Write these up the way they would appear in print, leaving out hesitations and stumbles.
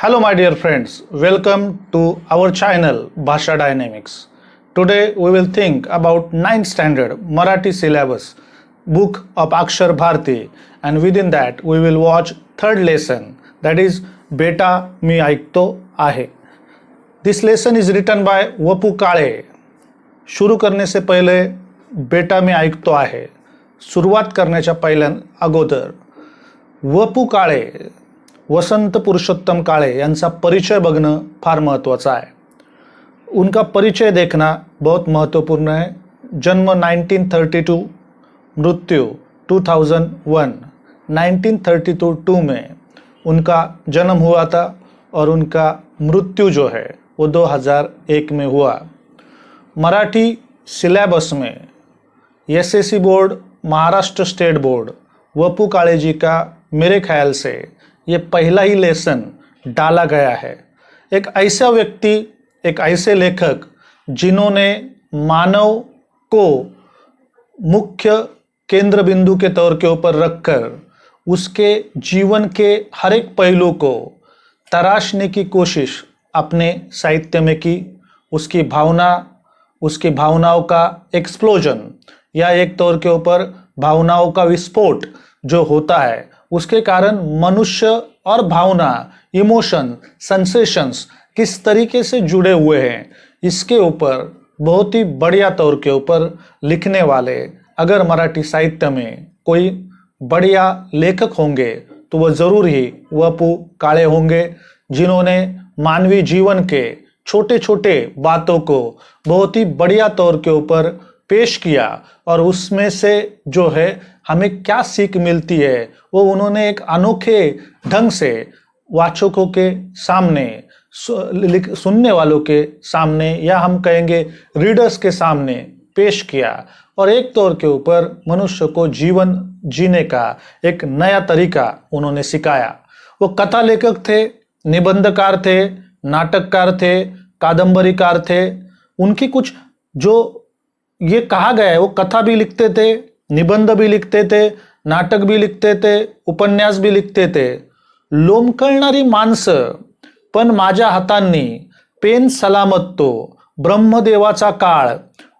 Hello, my dear friends. Welcome to our channel Bhasha Dynamics. Today we will think about 9th standard Marathi syllabus book of Akshar Bharti, and within that we will watch third lesson, that is Beta Mi Aikto Ahe. This lesson is written by Vapu Kale. शुरू करने से पहले बेटा मी ऐकतो आहे सुरुवात करण्याच्या अगोदर वपू काळे वसंत पुरुषोत्तम काळे यांचा परिचय बघणं फार महत्त्वाचा है. उनका परिचय देखना बहुत महत्वपूर्ण है. जन्म 1932, मृत्यु 2001. 1932 में उनका जन्म हुआ था और उनका मृत्यु जो है वो 2001 में हुआ. मराठी सिलेबस में SSC board, Maharashtra state board, Vapu Kale ji का मेरे ख्याल से ये पहला ही लेसन डाला गया है. एक ऐसा व्यक्ति, एक ऐसे लेखक जिन्होंने मानव को मुख्य केंद्र बिंदु के तौर के ऊपर रखकर उसके जीवन के हर एक पहलू को तराशने की कोशिश अपने साहित्य में की. उसकी भावना, उसकी भावनाओं का एक्सप्लोजन या एक तौर के ऊपर भावनाओं का विस्फोट जो होता है उसके कारण मनुष्य और भावना, इमोशन, सेंसेशंस किस तरीके से जुड़े हुए हैं इसके ऊपर बहुत ही बढ़िया तौर के ऊपर लिखने वाले अगर मराठी साहित्य में कोई बढ़िया लेखक होंगे तो वह जरूर ही वपू काळे होंगे, जिन्होंने मानवीय जीवन के छोटे छोटे बातों को बहुत ही बढ़िया तौर के ऊपर पेश किया और उसमें से जो है हमें क्या सीख मिलती है वो उन्होंने एक अनोखे ढंग से वाचकों के सामने, सुनने वालों के सामने या हम कहेंगे रीडर्स के सामने पेश किया और एक तौर के ऊपर मनुष्य को जीवन जीने का एक नया तरीका उन्होंने सिखाया. वो कथा लेखक थे, निबंधकार थे, नाटककार थे, कादंबरीकार थे. उनकी कुछ जो ये कहा गया है वो कथा भी लिखते थे, निबंध भी लिखते थे, नाटक भी लिखते थे, उपन्यास भी लिखते थे. लोंबकळणारी माणसं, पण माझ्या हातांनी, पेन सलामत तो, ब्रह्मदेवाचा काळ,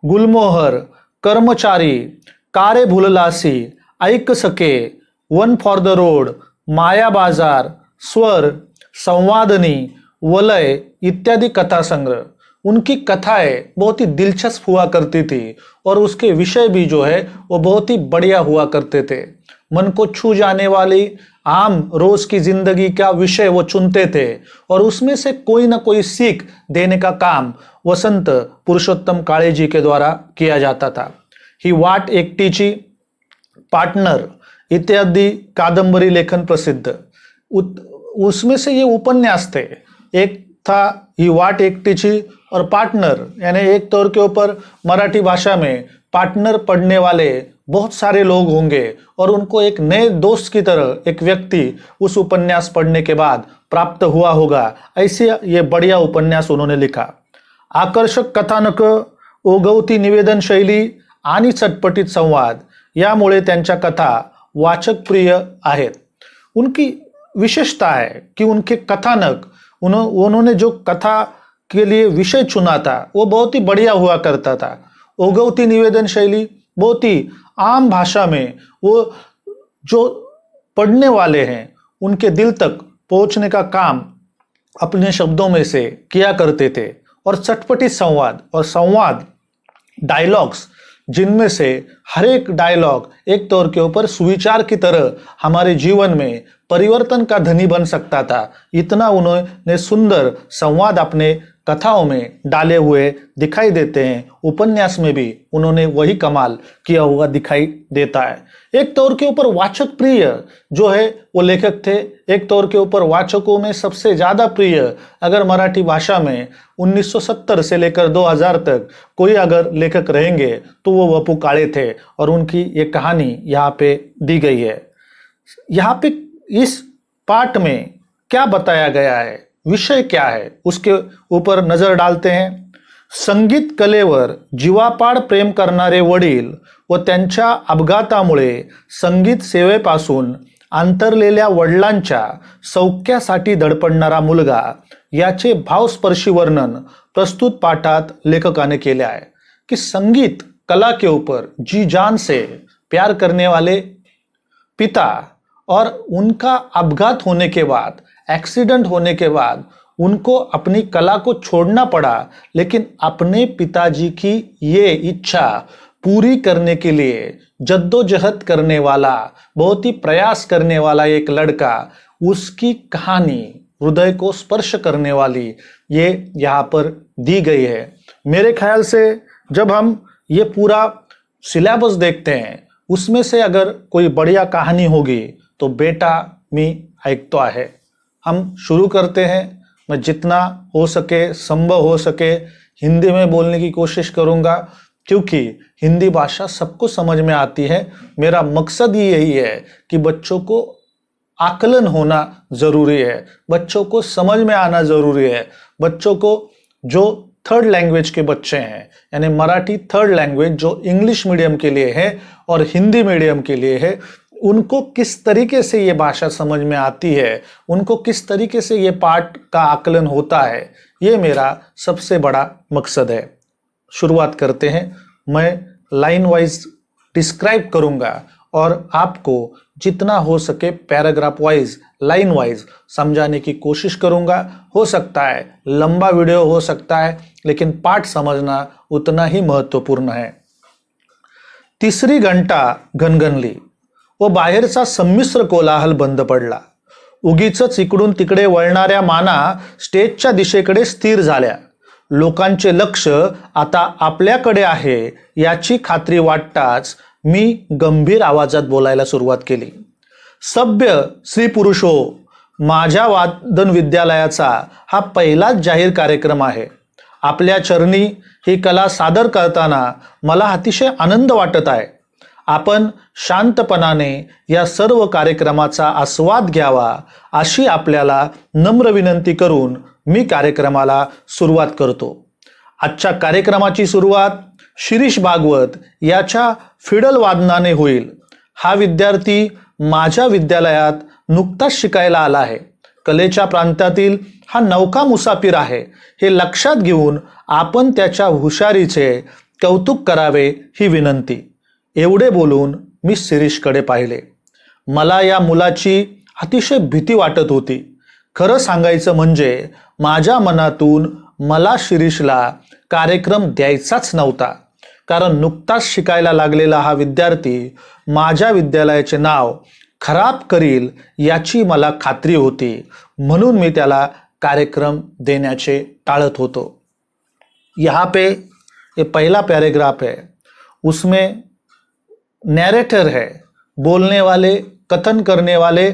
गुलमोहर, कर्मचारी, कारे भुललासी, ऐक सके, वन फॉर द रोड, माया बाजार, स्वर, संवादनी, वलय इत्यादि कथा संग्रह. उनकी कथाएं बहुत ही दिलचस्प हुआ करती थी और उसके विषय भी जो है वो बहुत ही बढ़िया हुआ करते थे. मन को छू जाने वाली आम रोज की जिंदगी का विषय वो चुनते थे और उसमें से कोई ना कोई सीख देने का काम वसंत पुरुषोत्तम काळे जी के द्वारा किया जाता था. ही वाट एकटीची, पार्टनर इत्यादि कादंबरी लेखन प्रसिद्ध. उसमें से ये उपन्यास थे. एक था ही वाट एकटीची और पार्टनर, यानी एक तौर के ऊपर मराठी भाषा में पार्टनर पढ़ने वाले बहुत सारे लोग होंगे और उनको एक नए दोस्त की तरह एक व्यक्ति उस उपन्यास पढ़ने के बाद प्राप्त हुआ होगा. ऐसे ये बढ़िया उपन्यास उन्होंने लिखा. आकर्षक कथानक, ओघवती निवेदन शैली आणि चटपटीत संवाद यामुळे त्यांच्या कथा वाचक प्रिय आहेत. उनकी विशेषता है कि उनके कथानक, उन्होंने जो कथा के लिए विषय चुना था वो बहुत ही बढ़िया हुआ करता था. ओघवती निवेदन शैली, बहुत ही आम भाषा में वो जो पढ़ने वाले हैं उनके दिल तक पहुंचने का काम अपने शब्दों में से किया करते थे. और चटपटी संवाद, और संवाद डायलॉग्स जिनमें से हर एक डायलॉग एक तौर के ऊपर सुविचार की तरह हमारे जीवन में परिवर्तन का धनी बन सकता था. इतना उन्होंने सुंदर संवाद अपने कथाओं में डाले हुए दिखाई देते हैं. उपन्यास में भी उन्होंने वही कमाल किया हुआ दिखाई देता है. एक तौर के ऊपर वाचक प्रिय जो है वो लेखक थे. एक तौर के ऊपर वाचकों में सबसे ज्यादा प्रिय अगर मराठी भाषा में 1970 से लेकर 2000 तक कोई अगर लेखक रहेंगे तो वो वपू काळे थे और उनकी ये कहानी यहाँ पे दी गई है. यहाँ पे इस पाठ में क्या बताया गया है, विषय क्या है, उसके ऊपर नजर डालते हैं. संगीत कलेवर जीवापाड प्रेम करणारे वडील व त्यांच्या अपघातामुळे संगीत सेवेपासून अंतरलेल्या वडिलांच्या सौख्यासाठी धडपडणारा मुलगा याचे भावस्पर्शी वर्णन प्रस्तुत पाठात लेखकाने केले आहे कि संगीत कला के ऊपर जी जान से प्यार करने वाले पिता और उनका अपघात होने के बाद, एक्सीडेंट होने के बाद उनको अपनी कला को छोड़ना पड़ा, लेकिन अपने पिताजी की ये इच्छा पूरी करने के लिए जद्दोजहद करने वाला, बहुत ही प्रयास करने वाला एक लड़का, उसकी कहानी हृदय को स्पर्श करने वाली ये यहाँ पर दी गई है। मेरे ख्याल से जब हम ये पूरा सिलेबस देखते हैं उसमें से अगर कोई बढ़िया कहानी होगी तो बेटा मी ऐकतो आहे। हम शुरू करते हैं। मैं जितना हो सके, संभव हो सके हिंदी में बोलने की कोशिश करूँगा, क्योंकि हिंदी भाषा सबको समझ में आती है। मेरा मकसद ही यही है कि बच्चों को आकलन होना ज़रूरी है, बच्चों को समझ में आना ज़रूरी है। बच्चों को जो थर्ड लैंग्वेज के बच्चे हैं, यानी मराठी थर्ड लैंग्वेज जो इंग्लिश मीडियम के लिए है और हिंदी मीडियम के लिए है, उनको किस तरीके से ये भाषा समझ में आती है, उनको किस तरीके से ये पाठ का आकलन होता है, ये मेरा सबसे बड़ा मकसद है। शुरुआत करते हैं। मैं लाइन वाइज डिस्क्राइब करूँगा और आपको जितना हो सके पैराग्राफ वाइज, लाइन वाइज समझाने की कोशिश करूँगा। हो सकता है लंबा वीडियो हो सकता है, लेकिन पाठ समझना उतना ही महत्त्वपूर्ण है। तिसरी घंटा घणघणली व बाहेरचा संमिश्र कोलाहल बंद पडला। उगीचच इकडून तिकडे वळणाऱ्या माना स्टेजच्या दिशेकडे स्थिर झाल्या। लोकांचे लक्ष आता आपल्याकडे आहे याची खात्री वाटताच मी गंभीर आवाजात बोलायला सुरुवात केली। सभ्य स्त्री पुरुष हो, माझ्या वादन विद्यालयाचा हा पहिलाच जाहीर कार्यक्रम आहे। आपल्या चरणी ही कला सादर करताना मला अतिशय आनंद वाटत आहे। आपण शांतपणाने या सर्व कार्यक्रमाचा आस्वाद घ्यावा अशी आपल्याला नम्र विनंती करून मी कार्यक्रमाला सुरुवात करतो। आजच्या कार्यक्रमाची सुरुवात शिरीष भागवत याच्या फिडल वादनाने होईल। हा विद्यार्थी माझ्या विद्यालयात नुकताच शिकायला आला आहे। कलेच्या प्रांतातील हा नौका मुसाफिर आहे हे लक्षात घेऊन आपण त्याच्या हुशारीचे कौतुक करावे ही विनंती। एवढे बोलून मी शिरीषकडे पाहिले। मला या मुलाची अतिशय भीती वाटत होती। खरं सांगायचं म्हणजे माझ्या मनातून मला शिरीषला कार्यक्रम द्यायचाच नव्हता, कारण नुकताच शिकायला लागलेला हा विद्यार्थी माझ्या विद्यालयाचे नाव खराब करील याची मला खात्री होती, म्हणून मी त्याला कार्यक्रम देण्याचे टाळत होतो। यहाँ पे ये पहला पैराग्राफ है, उसमें नैरेटर है, बोलने वाले, कथन करने वाले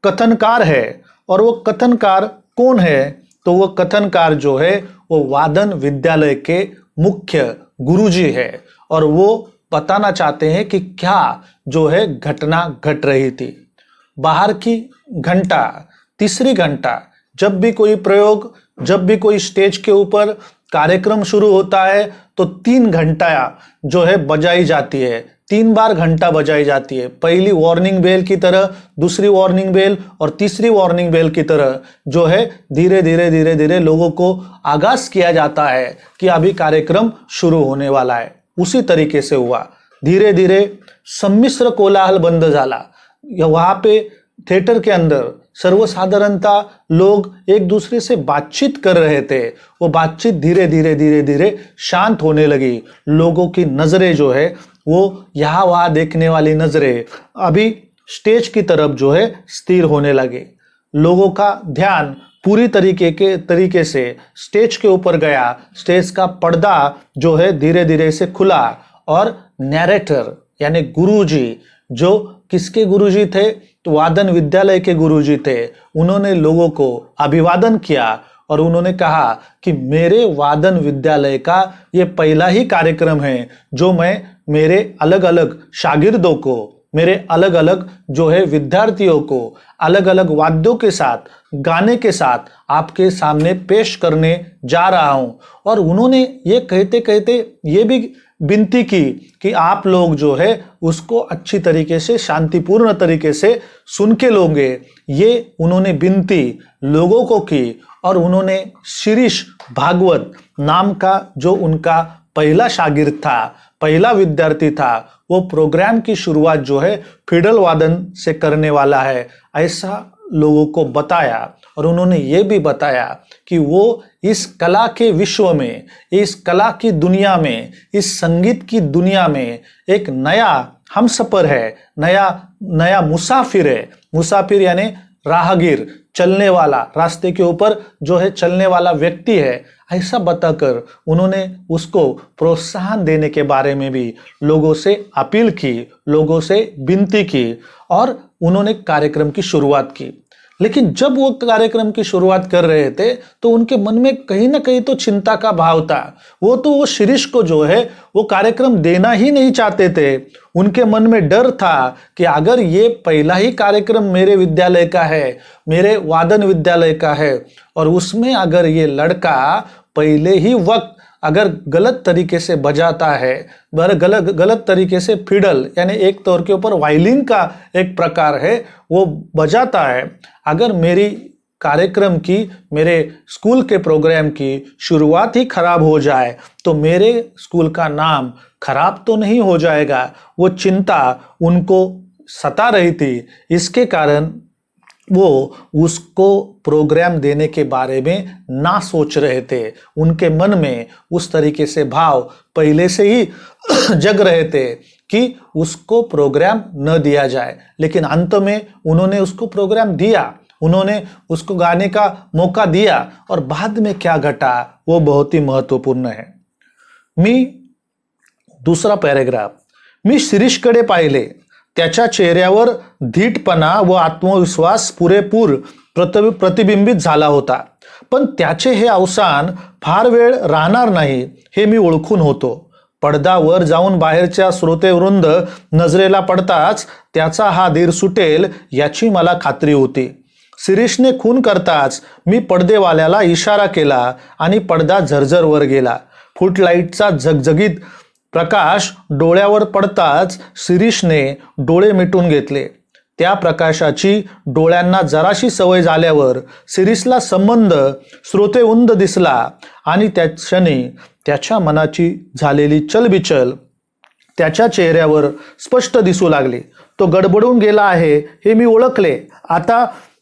कथनकार है। और वो कथनकार कौन है? तो वो कथनकार जो है वो वादन विद्यालय के मुख्य गुरुजी है, और वो बताना चाहते हैं कि क्या जो है घटना घट रही थी। बाहर की घंटा, तीसरी घंटा, जब भी कोई प्रयोग, जब भी कोई स्टेज के ऊपर कार्यक्रम शुरू होता है तो 3 घंटा जो है बजाई जाती है, 3 बार घंटा बजाई जाती है। पहली वार्निंग बेल की तरह, दूसरी वार्निंग बेल और तीसरी वार्निंग बेल की तरह जो है धीरे धीरे लोगों को आगाज किया जाता है कि अभी कार्यक्रम शुरू होने वाला है। उसी तरीके से हुआ। धीरे धीरे सम्मिश्र कोलाहल बंद झाला। वहाँ पे थिएटर के अंदर सर्वसाधारणतः लोग एक दूसरे से बातचीत कर रहे थे। वो बातचीत धीरे धीरे शांत होने लगी। लोगों की नज़रें जो है वो यहाँ वहाँ देखने वाली नज़रें अभी स्टेज की तरफ जो है स्थिर होने लगे। लोगों का ध्यान पूरी तरीके से स्टेज के ऊपर गया। स्टेज का पर्दा जो है धीरे धीरे से खुला और नैरेटर यानी गुरुजी, जो किसके गुरुजी थे? तो वादन विद्यालय के गुरुजी थे। उन्होंने लोगों को अभिवादन किया और उन्होंने कहा कि मेरे वादन विद्यालय का ये पहला ही कार्यक्रम है जो मैं मेरे अलग अलग शागिर्दों को, मेरे अलग अलग जो है विद्यार्थियों को अलग अलग वाद्यों के साथ, गाने के साथ आपके सामने पेश करने जा रहा हूँ। और उन्होंने ये कहते कहते ये भी विनती की कि आप लोग जो है उसको अच्छी तरीके से, शांतिपूर्ण तरीके से सुन के लोगे। ये उन्होंने विनती लोगों को की और उन्होंने शिरीष भागवत नाम का जो उनका पहला शागिर्द था, पहला विद्यार्थी था, वो प्रोग्राम की शुरुआत जो है फिडल वादन से करने वाला है, ऐसा लोगों को बताया। और उन्होंने ये भी बताया कि वो इस कला के विश्व में, इस कला की दुनिया में, इस संगीत की दुनिया में एक नया हमसफर है, नया मुसाफिर है। मुसाफिर यानी राहगीर, चलने वाला, रास्ते के ऊपर जो है चलने वाला व्यक्ति है, ऐसा बताकर उन्होंने उसको प्रोत्साहन देने के बारे में भी लोगों से अपील की, लोगों से विनती की और उन्होंने कार्यक्रम की शुरुआत की। लेकिन जब वो कार्यक्रम की शुरुआत कर रहे थे तो उनके मन में कहीं ना कहीं तो चिंता का भाव था। वो शिरीष को जो है वो कार्यक्रम देना ही नहीं चाहते थे। उनके मन में डर था कि अगर ये पहला ही कार्यक्रम मेरे विद्यालय का है, मेरे वादन विद्यालय का है, और उसमें अगर ये लड़का पहले ही वक्त अगर गलत तरीके से बजाता है, गलत तरीके से फिडल यानी एक तौर के ऊपर वायलिन का एक प्रकार है वो बजाता है, अगर मेरी कार्यक्रम की, मेरे स्कूल के प्रोग्राम की शुरुआत ही खराब हो जाए तो मेरे स्कूल का नाम खराब तो नहीं हो जाएगा। वो चिंता उनको सता रही थी। इसके कारण वो उसको प्रोग्राम देने के बारे में ना सोच रहे थे। उनके मन में उस तरीके से भाव पहले से ही जग रहे थे कि उसको प्रोग्राम न दिया जाए। लेकिन अंत में उन्होंने उसको प्रोग्राम दिया, उन्होंने उसको गाने का मौका दिया। और बाद में क्या घटा वो बहुत ही महत्वपूर्ण है। दूसरा पॅरेग्राफ, मी शिरीषकडे पाहिले, त्याच्या चेहऱ्यावर धीटपणा व आत्मविश्वास पुरेपूर प्रतिबिंबित झाला होता, पण त्याचे हे अवसान फार वेळ राहणार नाही हे मी ओळखून होतो। पडदा वर जाऊन बाहेरच्या श्रोतेवृंद नजरेला पडताच त्याचा हा धीर सुटेल याची मला खात्री होती। शिरीषने खून करताच मी पडदेवाल्याला इशारा केला आणि पडदा झरझर वर गेला। फुटलाईटचा झगझगीत प्रकाश डोळ्यावर पडताच शिरीषने डोळे मिटून घेतले। त्या प्रकाशाची डोळ्यांना जराशी सवय झाल्यावर शिरीषला संबंध श्रोतेवृंद दिसला आणि त्या क्षणी त्याच्या मनाची झालेली चलबिचल त्याच्या चेहऱ्यावर स्पष्ट दिसू लागली। तो गडबडून गेला आहे हे मी ओळखले।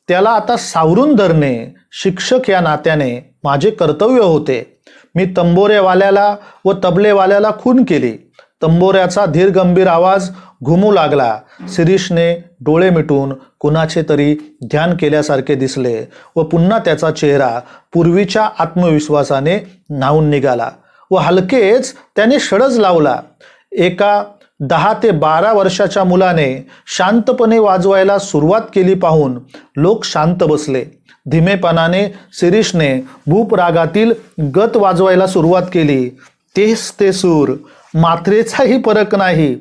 त्याला सावरून धरणे शिक्षक या नात्याने माझे कर्तव्य होते। मी तंबोरेवाल्याला व तबलेवाल्याला खून केली। तंबोऱ्याचा धीर गंभीर आवाज घुमू लागला। शिरीषने डोळे मिटून कुणाचे तरी ध्यान केल्यासारखे दिसले व पुन्हा त्याचा चेहरा पूर्वीच्या आत्मविश्वासाने न्हावून निघाला व हलकेच त्याने षडज लावला। एका 10 ते 12 वर्षाच्या मुलाने शांतपणे वाजवायला सुरुवात केली पाहून लोक शांत बसले। धीमेपणाने शिरीषने भूप रागातील गत वाजवायला सुरुवात केली। तेच ते सूर, मात्रेचाही फरक नाही।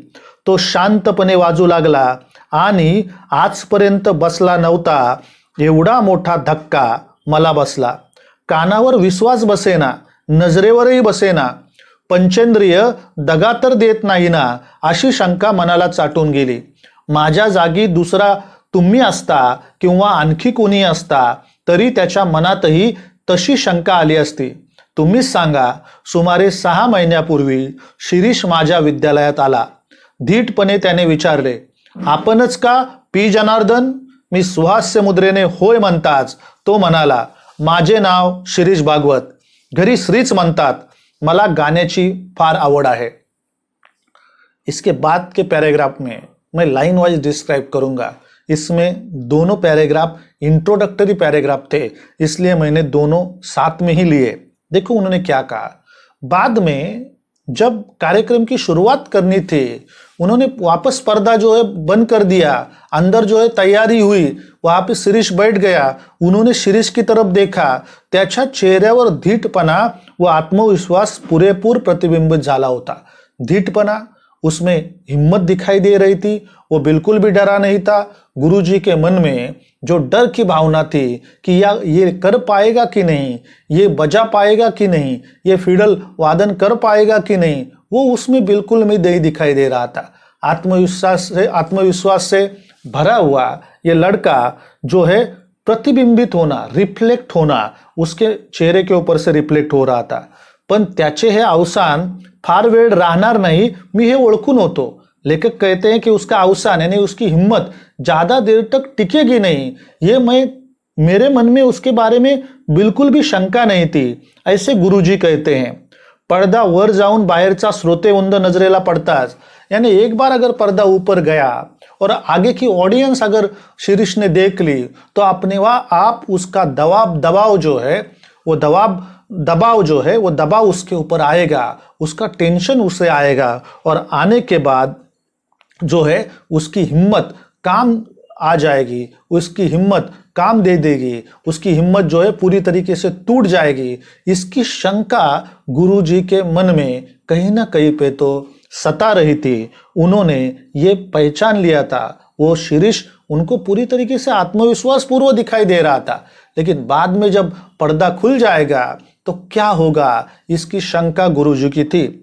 तो शांतपणे वाजू लागला आणि आजपर्यंत बसला नव्हता एवढा मोठा धक्का मला बसला। कानावर विश्वास बसेना, नजरेवरही बसेना। पंचेंद्रिय दगा तर देत नाही ना अशी शंका मनाला चाटून गेली। माझ्या जागी दुसरा तुम्ही असता किंवा आणखी कोणी असता तरी त्याच्या मनातही तशी शंका आली असती। तुम्हीच सांगा, सुमारे 6 महिन्यापूर्वी शिरीष माझ्या विद्यालयात आला। धीटपणे त्याने विचारले, आपणच का पी जनार्दन? मी सुहास्य मुद्रेने होय म्हणताच तो म्हणाला, माझे नाव शिरीष भागवत, घरी श्रीच म्हणतात। मला गाण्याची फार आवड आहे। इसके बाद के पैराग्राफ में मैं लाइन वाइज डिस्क्राइब करूंगा। इसमें दोनों पैराग्राफ इंट्रोडक्टरी पैराग्राफ थे, इसलिए मैंने दोनों साथ में ही लिए। देखो उन्होंने क्या कहा। बाद में जब कार्यक्रम की शुरुआत करनी थी उन्होंने वापस पर्दा जो है बंद कर दिया। अंदर जो है तैयारी हुई, वहां पे शिरीष बैठ गया। उन्होंने शिरीष की तरफ देखा, त्याच्या चेहऱ्यावर धीटपणा व आत्मविश्वास पुरेपूर प्रतिबिंबित झाला होता। धीटपणा, उसमें हिम्मत दिखाई दे रही थी, वो बिल्कुल भी डरा नहीं था। गुरुजी के मन में जो डर की भावना थी कि ये कर पाएगा कि नहीं, ये बजा पाएगा कि नहीं, ये फिडल वादन कर पाएगा कि नहीं, वो उसमें बिल्कुल भी नहीं दिखाई दे रहा था। आत्मविश्वास से भरा हुआ ये लड़का जो है प्रतिबिंबित होना, रिफ्लेक्ट होना उसके चेहरे के ऊपर से रिफ्लेक्ट हो रहा था. पण त्याचे हे अवसान फार वेळ राहणार नाही, मी हे ओळखून होतो. लेखक कहते हैं कि उसका अवसान यानी उसकी हिम्मत ज्यादा देर तक टिकेगी नहीं, ये मेरे मन में उसके बारे में बिल्कुल भी शंका नहीं थी, ऐसे गुरुजी कहते हैं. पडदा वर जाऊन बाहेरचा श्रोतेवृंद नजरेला पडताच, यानी एक बार अगर पर्दा ऊपर गया और आगे की ऑडियंस अगर शिरीष ने देख ली तो अपने आप उसका दबाव जो है वो दबाव उसके ऊपर आएगा, उसका टेंशन उसे आएगा और आने के बाद जो है उसकी हिम्मत काम आ जाएगी, उसकी हिम्मत काम दे देगी, उसकी हिम्मत जो है पूरी तरीके से टूट जाएगी. इसकी शंका गुरुजी के मन में कहीं ना कहीं पे तो सता रही थी. उन्होंने ये पहचान लिया था, वो शिरीष उनको पूरी तरीके से आत्मविश्वास पूर्व दिखाई दे रहा था, लेकिन बाद में जब पर्दा खुल जाएगा तो क्या होगा, इसकी शंका गुरुजी की थी.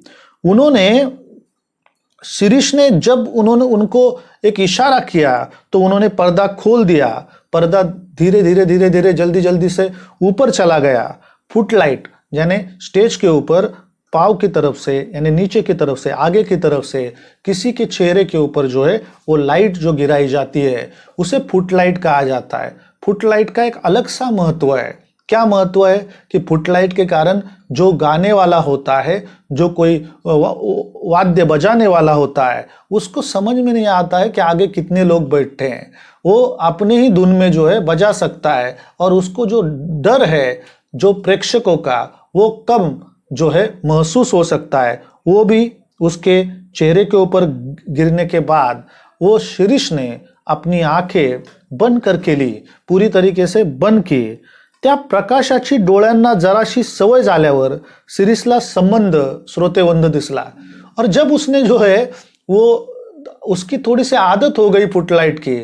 शिरीष ने जब उनको एक इशारा किया तो उन्होंने पर्दा खोल दिया. पर्दा धीरे धीरे जल्दी से ऊपर चला गया. फुटलाइट यानी स्टेज के ऊपर पाव की तरफ से यानी नीचे की तरफ से आगे की तरफ से किसी के चेहरे के ऊपर जो है वो लाइट जो गिराई जाती है उसे फुटलाइट कहा जाता है. फुटलाइट का एक अलग सा महत्व है. क्या महत्व है कि फुटलाइट के कारण जो गाने वाला होता है, जो कोई वाद्य बजाने वाला होता है, उसको समझ में नहीं आता है कि आगे कितने लोग बैठे हैं. वो अपने ही धुन में जो है बजा सकता है और उसको जो डर है जो प्रेक्षकों का वो कम जो है महसूस हो सकता है, वो भी उसके चेहरे के ऊपर गिरने के बाद वो शिरीष ने अपनी आंखें बंद करके ली, पूरी तरीके से बंद की. त्या प्रकाशाची डोळ्यांना जराशी सवय झाल्यावर शिरीषला संबंध श्रोतेवंद दिसला और जब उसने जो है वो उसकी थोड़ी सी आदत हो गई फुटलाइट की.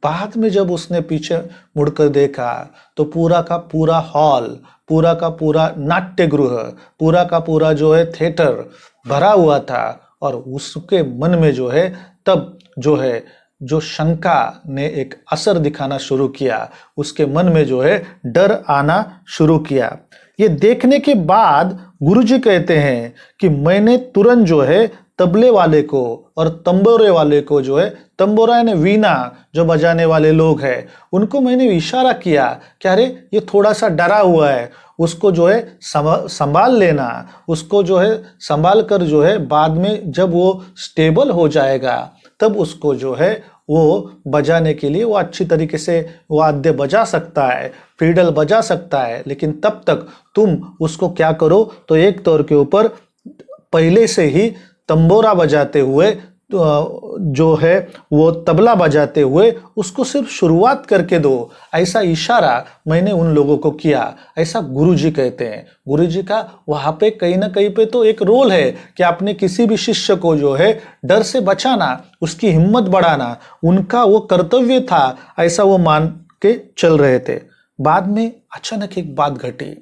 बाद में जब उसने पीछे मुड़कर देखा तो पूरा का पूरा हॉल, पूरा का पूरा नाट्यगृह, पूरा का पूरा जो है थिएटर भरा हुआ था और उसके मन में जो है तब जो है जो शंका ने एक असर दिखाना शुरू किया, उसके मन में जो है डर आना शुरू किया. ये देखने के बाद गुरुजी कहते हैं कि मैंने तुरंत जो है तबले वाले को और तंबोरे वाले को जो है, तंबोरा यानी वीणा जो बजाने वाले लोग हैं, उनको मैंने इशारा किया कि अरे ये थोड़ा सा डरा हुआ है, उसको जो है संभाल लेना, उसको जो है संभाल कर जो है बाद में जब वो स्टेबल हो जाएगा तब उसको जो है वो बजाने के लिए वो अच्छी तरीके से वाद्य बजा सकता है, फिडल बजा सकता है. लेकिन तब तक तुम उसको क्या करो तो एक तौर के ऊपर पहले से ही तंबोरा बजाते हुए जो है वो तबला बजाते हुए उसको सिर्फ शुरुआत करके दो, ऐसा इशारा मैंने उन लोगों को किया, ऐसा गुरुजी कहते हैं. गुरुजी का वहाँ पे कहीं ना कहीं पे तो एक रोल है कि आपने किसी भी शिष्य को जो है डर से बचाना, उसकी हिम्मत बढ़ाना, उनका वो कर्तव्य था, ऐसा वो मान के चल रहे थे. बाद में अचानक एक बात घटी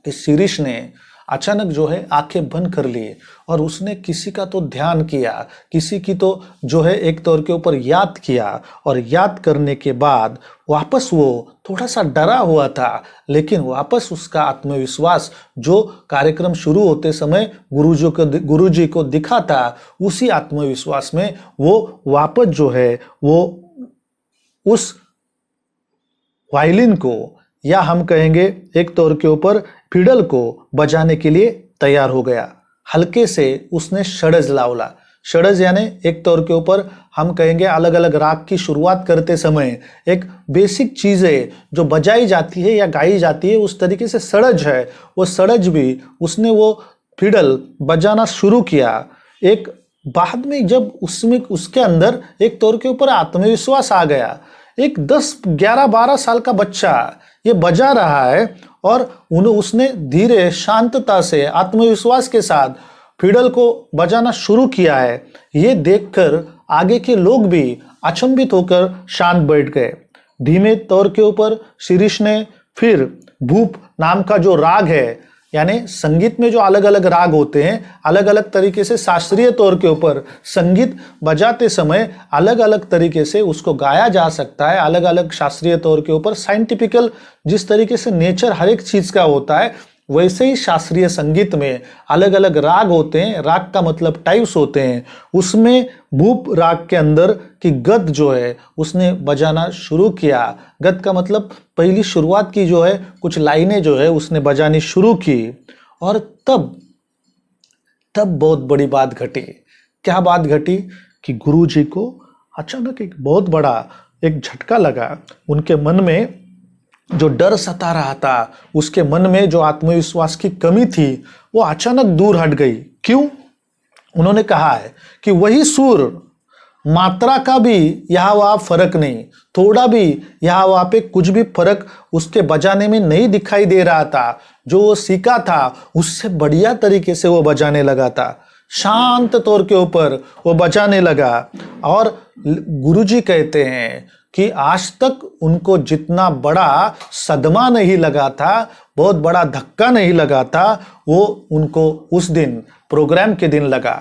कि शिरीष ने अचानक जो है आंखें बंद कर ली और उसने किसी का तो ध्यान किया, किसी की तो जो है एक तौर के ऊपर याद किया और याद करने के बाद वापस वो थोड़ा सा डरा हुआ था, लेकिन वापस उसका आत्मविश्वास जो कार्यक्रम शुरू होते समय गुरुजी को दिखा था, उसी आत्मविश्वास में वो वापस जो है वो उस वायलिन को या हम कहेंगे एक तौर के ऊपर फिडल को बजाने के लिए तैयार हो गया. हल्के से उसने षडज लावला. षडज यानी एक तौर के ऊपर हम कहेंगे अलग अलग राग की शुरुआत करते समय एक बेसिक चीजें जो बजाई जाती है या गाई जाती है, उस तरीके से षडज है. वो षडज भी उसने वो फिडल बजाना शुरू किया. एक बाद में जब उसमें उसके अंदर एक तौर के ऊपर आत्मविश्वास आ गया, एक 10, 11, 12 साल का बच्चा ये बजा रहा है और उसने धीरे शांतता से आत्मविश्वास के साथ फिडल को बजाना शुरू किया है. ये देखकर आगे के लोग भी अचंभित होकर शांत बैठ गए. धीमे तौर के ऊपर शिरीष ने फिर भूप नाम का जो राग है यानी संगीत में जो अलग अलग राग होते हैं, अलग अलग तरीके से शास्त्रीय तौर के ऊपर संगीत बजाते समय अलग अलग तरीके से उसको गाया जा सकता है। अलग अलग शास्त्रीय तौर के ऊपर साइंटिफिकल जिस तरीके से नेचर हर एक चीज का होता है, वैसे ही शास्त्रीय संगीत में अलग अलग राग होते हैं। राग का मतलब टाइप्स होते हैं। उसमें भूप राग के अंदर की गद जो है उसने बजाना शुरू किया। गद का मतलब पहली शुरुआत की जो है कुछ लाइनें जो है उसने बजानी शुरू की। और तब बहुत बड़ी बात घटी। क्या बात घटी कि गुरुजी को अचानक एक बहुत बड़ा एक झटका लगा। उनके मन में जो डर सता रहा था, उसके मन में जो आत्मविश्वास की कमी थी, वो अचानक दूर हट गई। क्यों? उन्होंने कहा है कि वही सुर, मात्रा का भी यहाँ वहाँ फर्क नहीं, थोड़ा भी यहाँ वहाँ पे कुछ भी फर्क उसके बजाने में नहीं दिखाई दे रहा था। जो वो सीखा था उससे बढ़िया तरीके से वो बजाने लगा था। शांत तौर के ऊपर वो बजाने लगा। और गुरुजी कहते हैं कि आज तक उनको जितना बड़ा सदमा नहीं लगा था, बहुत बड़ा धक्का नहीं लगा था, वो उनको उस दिन प्रोग्राम के दिन लगा।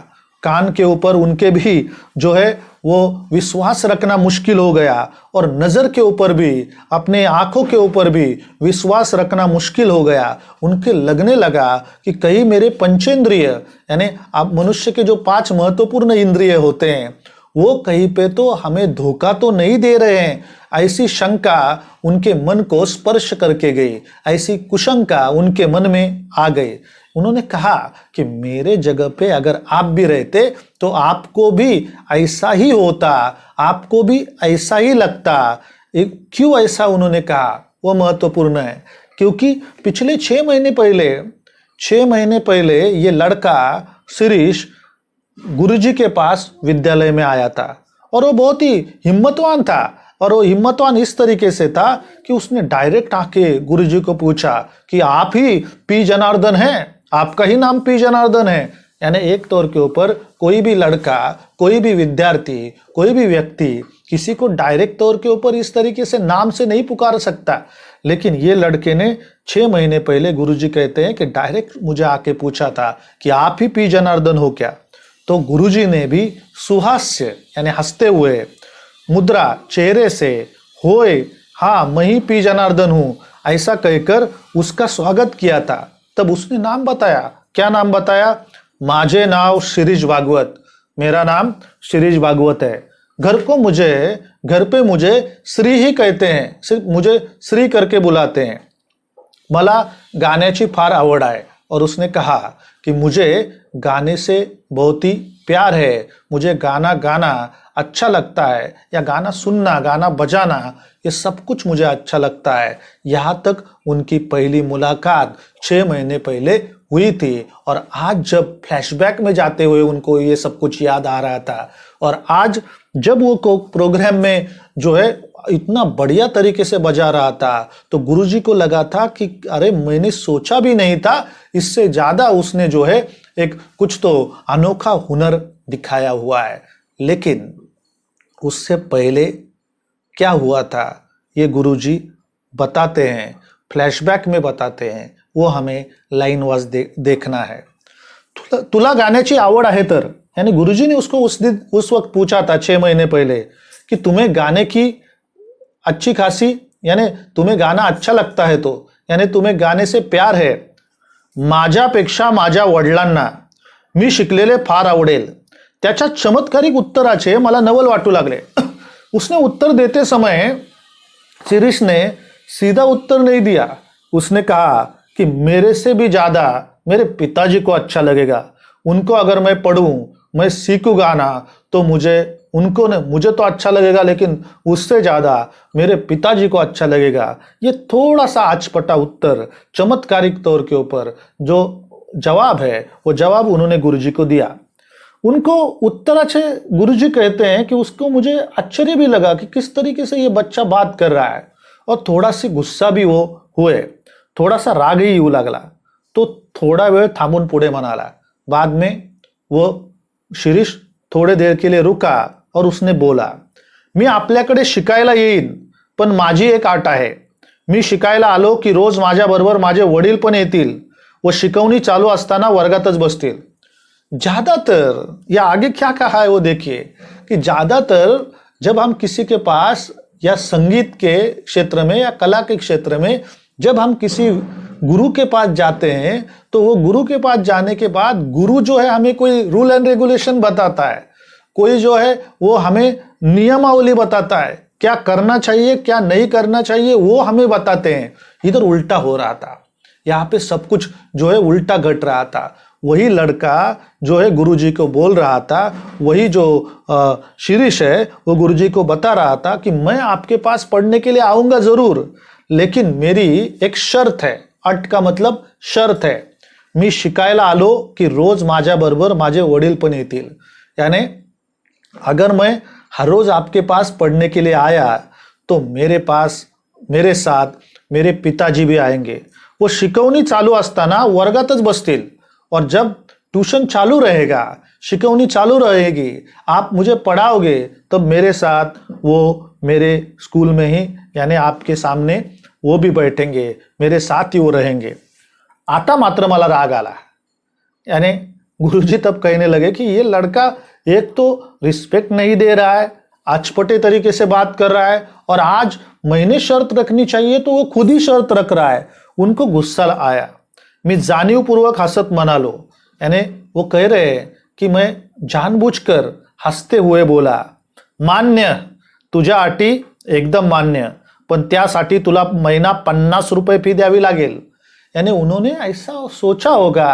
कान के ऊपर उनके भी जो है वो विश्वास रखना मुश्किल हो गया, और नज़र के ऊपर भी, अपने आंखों के ऊपर भी विश्वास रखना मुश्किल हो गया। उनके लगने लगा कि कहीं मेरे पंचेंद्रिय, यानी आप मनुष्य के जो 5 महत्वपूर्ण इंद्रिय होते हैं, वो कहीं पे तो हमें धोखा तो नहीं दे रहे हैं। ऐसी शंका उनके मन को स्पर्श करके गई, ऐसी कुशंका उनके मन में आ गई। उन्होंने कहा कि मेरे जगह पे अगर आप भी रहते तो आपको भी ऐसा ही होता, आपको भी ऐसा ही लगता। क्यों ऐसा उन्होंने कहा वो महत्वपूर्ण है, क्योंकि पिछले 6 महीने पहले ये लड़का शिरीष गुरुजी के पास विद्यालय में आया था, और वो बहुत ही हिम्मतवान था। और वो हिम्मतवान इस तरीके से था कि उसने डायरेक्ट आके गुरुजी को पूछा कि आप ही पी जनार्दन हैं, आपका ही नाम पी जनार्दन है। यानी एक तौर के ऊपर कोई भी लड़का, कोई भी विद्यार्थी, कोई भी व्यक्ति किसी को डायरेक्ट तौर के ऊपर इस तरीके से नाम से नहीं पुकार सकता। लेकिन ये लड़के ने 6 महीने पहले, गुरुजी कहते हैं कि डायरेक्ट मुझे आके पूछा था कि आप ही पी जनार्दन हो क्या। तो गुरुजी ने भी सुहास्य यानी हंसते हुए मुद्रा चेहरे से, होए हाँ मैं ही पी जनार्दन हूं, ऐसा कहकर उसका स्वागत किया था। तब उसने नाम बताया। क्या नाम बताया? माझे नाव शिरीष भागवत, मेरा नाम शिरीष भागवत है। घर पे मुझे श्री ही कहते हैं, सिर्फ मुझे श्री करके बुलाते हैं। मला गाण्याची फार आवड आहे। और उसने कहा कि मुझे गाने से बहुत ही प्यार है, मुझे गाना गाना अच्छा लगता है, या गाना सुनना, गाना बजाना, ये सब कुछ मुझे अच्छा लगता है। यहाँ तक उनकी पहली मुलाकात 6 महीने पहले हुई थी, और आज जब फ्लैशबैक में जाते हुए उनको ये सब कुछ याद आ रहा था। और आज जब वो प्रोग्राम में जो है इतना बढ़िया तरीके से बजा रहा था, तो गुरुजी को लगा था कि अरे मैंने सोचा भी नहीं था, इससे ज्यादा उसने जो है एक कुछ तो अनोखा हुनर दिखाया हुआ है। लेकिन उससे पहले क्या हुआ था ये गुरुजी बताते हैं, फ्लैशबैक में बताते हैं। वो हमें लाइन वाइज देखना है। तुला गाण्याची आवड आहे तर, यानी गुरुजी ने उसको उस वक्त पूछा था 6 महीने पहले कि तुम्हें गाने की अच्छी खासी, यानी तुम्हें गाना अच्छा लगता है, तो यानी तुम्हें गाने से प्यार है। माझ्यापेक्षा माझ्या वडिलांना मी शिकलेले फार आवडेल। त्याच्या चमत्कारिक उत्तराचे मला नवल वाटू लागले। उसने उत्तर देते समय शिरीष ने सीधा उत्तर नहीं दिया। उसने कहा कि मेरे से भी ज्यादा मेरे पिताजी को अच्छा लगेगा। उनको अगर मैं पढ़ूं, मैं सीखूं गाना, तो मुझे तो अच्छा लगेगा, लेकिन उससे ज्यादा मेरे पिताजी को अच्छा लगेगा। ये थोड़ा सा आचपटा उत्तर, चमत्कारिक तौर के ऊपर जो जवाब है, वो जवाब उन्होंने गुरुजी को दिया। उनको उत्तर अच्छे, गुरुजी कहते हैं कि उसको मुझे आश्चर्य भी लगा कि किस तरीके से ये बच्चा बात कर रहा है, और थोड़ा सी गुस्सा भी वो हुए, थोड़ा सा रागही येऊ लागला। तो थोड़ा वेळ थांबून पुढे म्हणाला। बाद में वो शिरीष थोड़े देर के लिए रुका और उसने बोला, मी आपल्याकडे शिकायला येईन, पण माझी एक अट आहे। मी शिकायला आलो की रोज माझ्याबरोबर माझे वडील पण येतील। वो शिकवणी चालू असताना वर्गातच बसतील. ज्यादातर, या आगे क्या कहा है वो देखिए कि ज्यादातर जब हम किसी के पास या संगीत के क्षेत्र में या कला के क्षेत्र में जब हम किसी गुरु के पास जाते हैं तो वो गुरु के पास जाने के बाद गुरु जो है हमें कोई रूल एंड रेगुलेशन बताता है, कोई जो है वो हमें नियमावली बताता है, क्या करना चाहिए क्या नहीं करना चाहिए वो हमें बताते हैं. इधर उल्टा हो रहा था, यहाँ पे सब कुछ जो है उल्टा घट रहा था. वही लड़का जो है गुरुजी को बोल रहा था, वही जो शिरीष है वो गुरुजी को बता रहा था कि मैं आपके पास पढ़ने के लिए आऊंगा जरूर, लेकिन मेरी एक शर्त है. अट का मतलब शर्त है. मी शिकायला आलो की रोज माझ्याबरोबर माझे वडील पण येतील. यानी अगर मैं हर रोज आपके पास पढ़ने के लिए आया तो मेरे साथ मेरे पिताजी भी आएंगे. वो शिकवणी चालू असताना वर्गातच बसतील और जब ट्यूशन चालू रहेगा, शिकवणी चालू रहेगी, आप मुझे पढ़ाओगे तब मेरे साथ वो मेरे स्कूल में ही यानी आपके सामने वो भी बैठेंगे, मेरे साथ ही वो रहेंगे. आता मात्र मला राग आला. यानी गुरुजी तब कहने लगे कि ये लड़का एक तो रिस्पेक्ट नहीं दे रहा है, अचपटे तरीके से बात कर रहा है, और आज मैंने शर्त रखनी चाहिए तो वो खुद ही शर्त रख रहा है. उनको गुस्सा आया. मी जाणीवपूर्वक हसत म्हणालो. यानी वो कह रहे हैं कि मैं जानबूझकर हसते हुए बोला, मान्य, तुझ्या अटी एकदम मान्य, पण त्यासाठी तुला महिना 50 रुपये फी द्यावी लागेल. यानी उन्होंने ऐसा सोचा होगा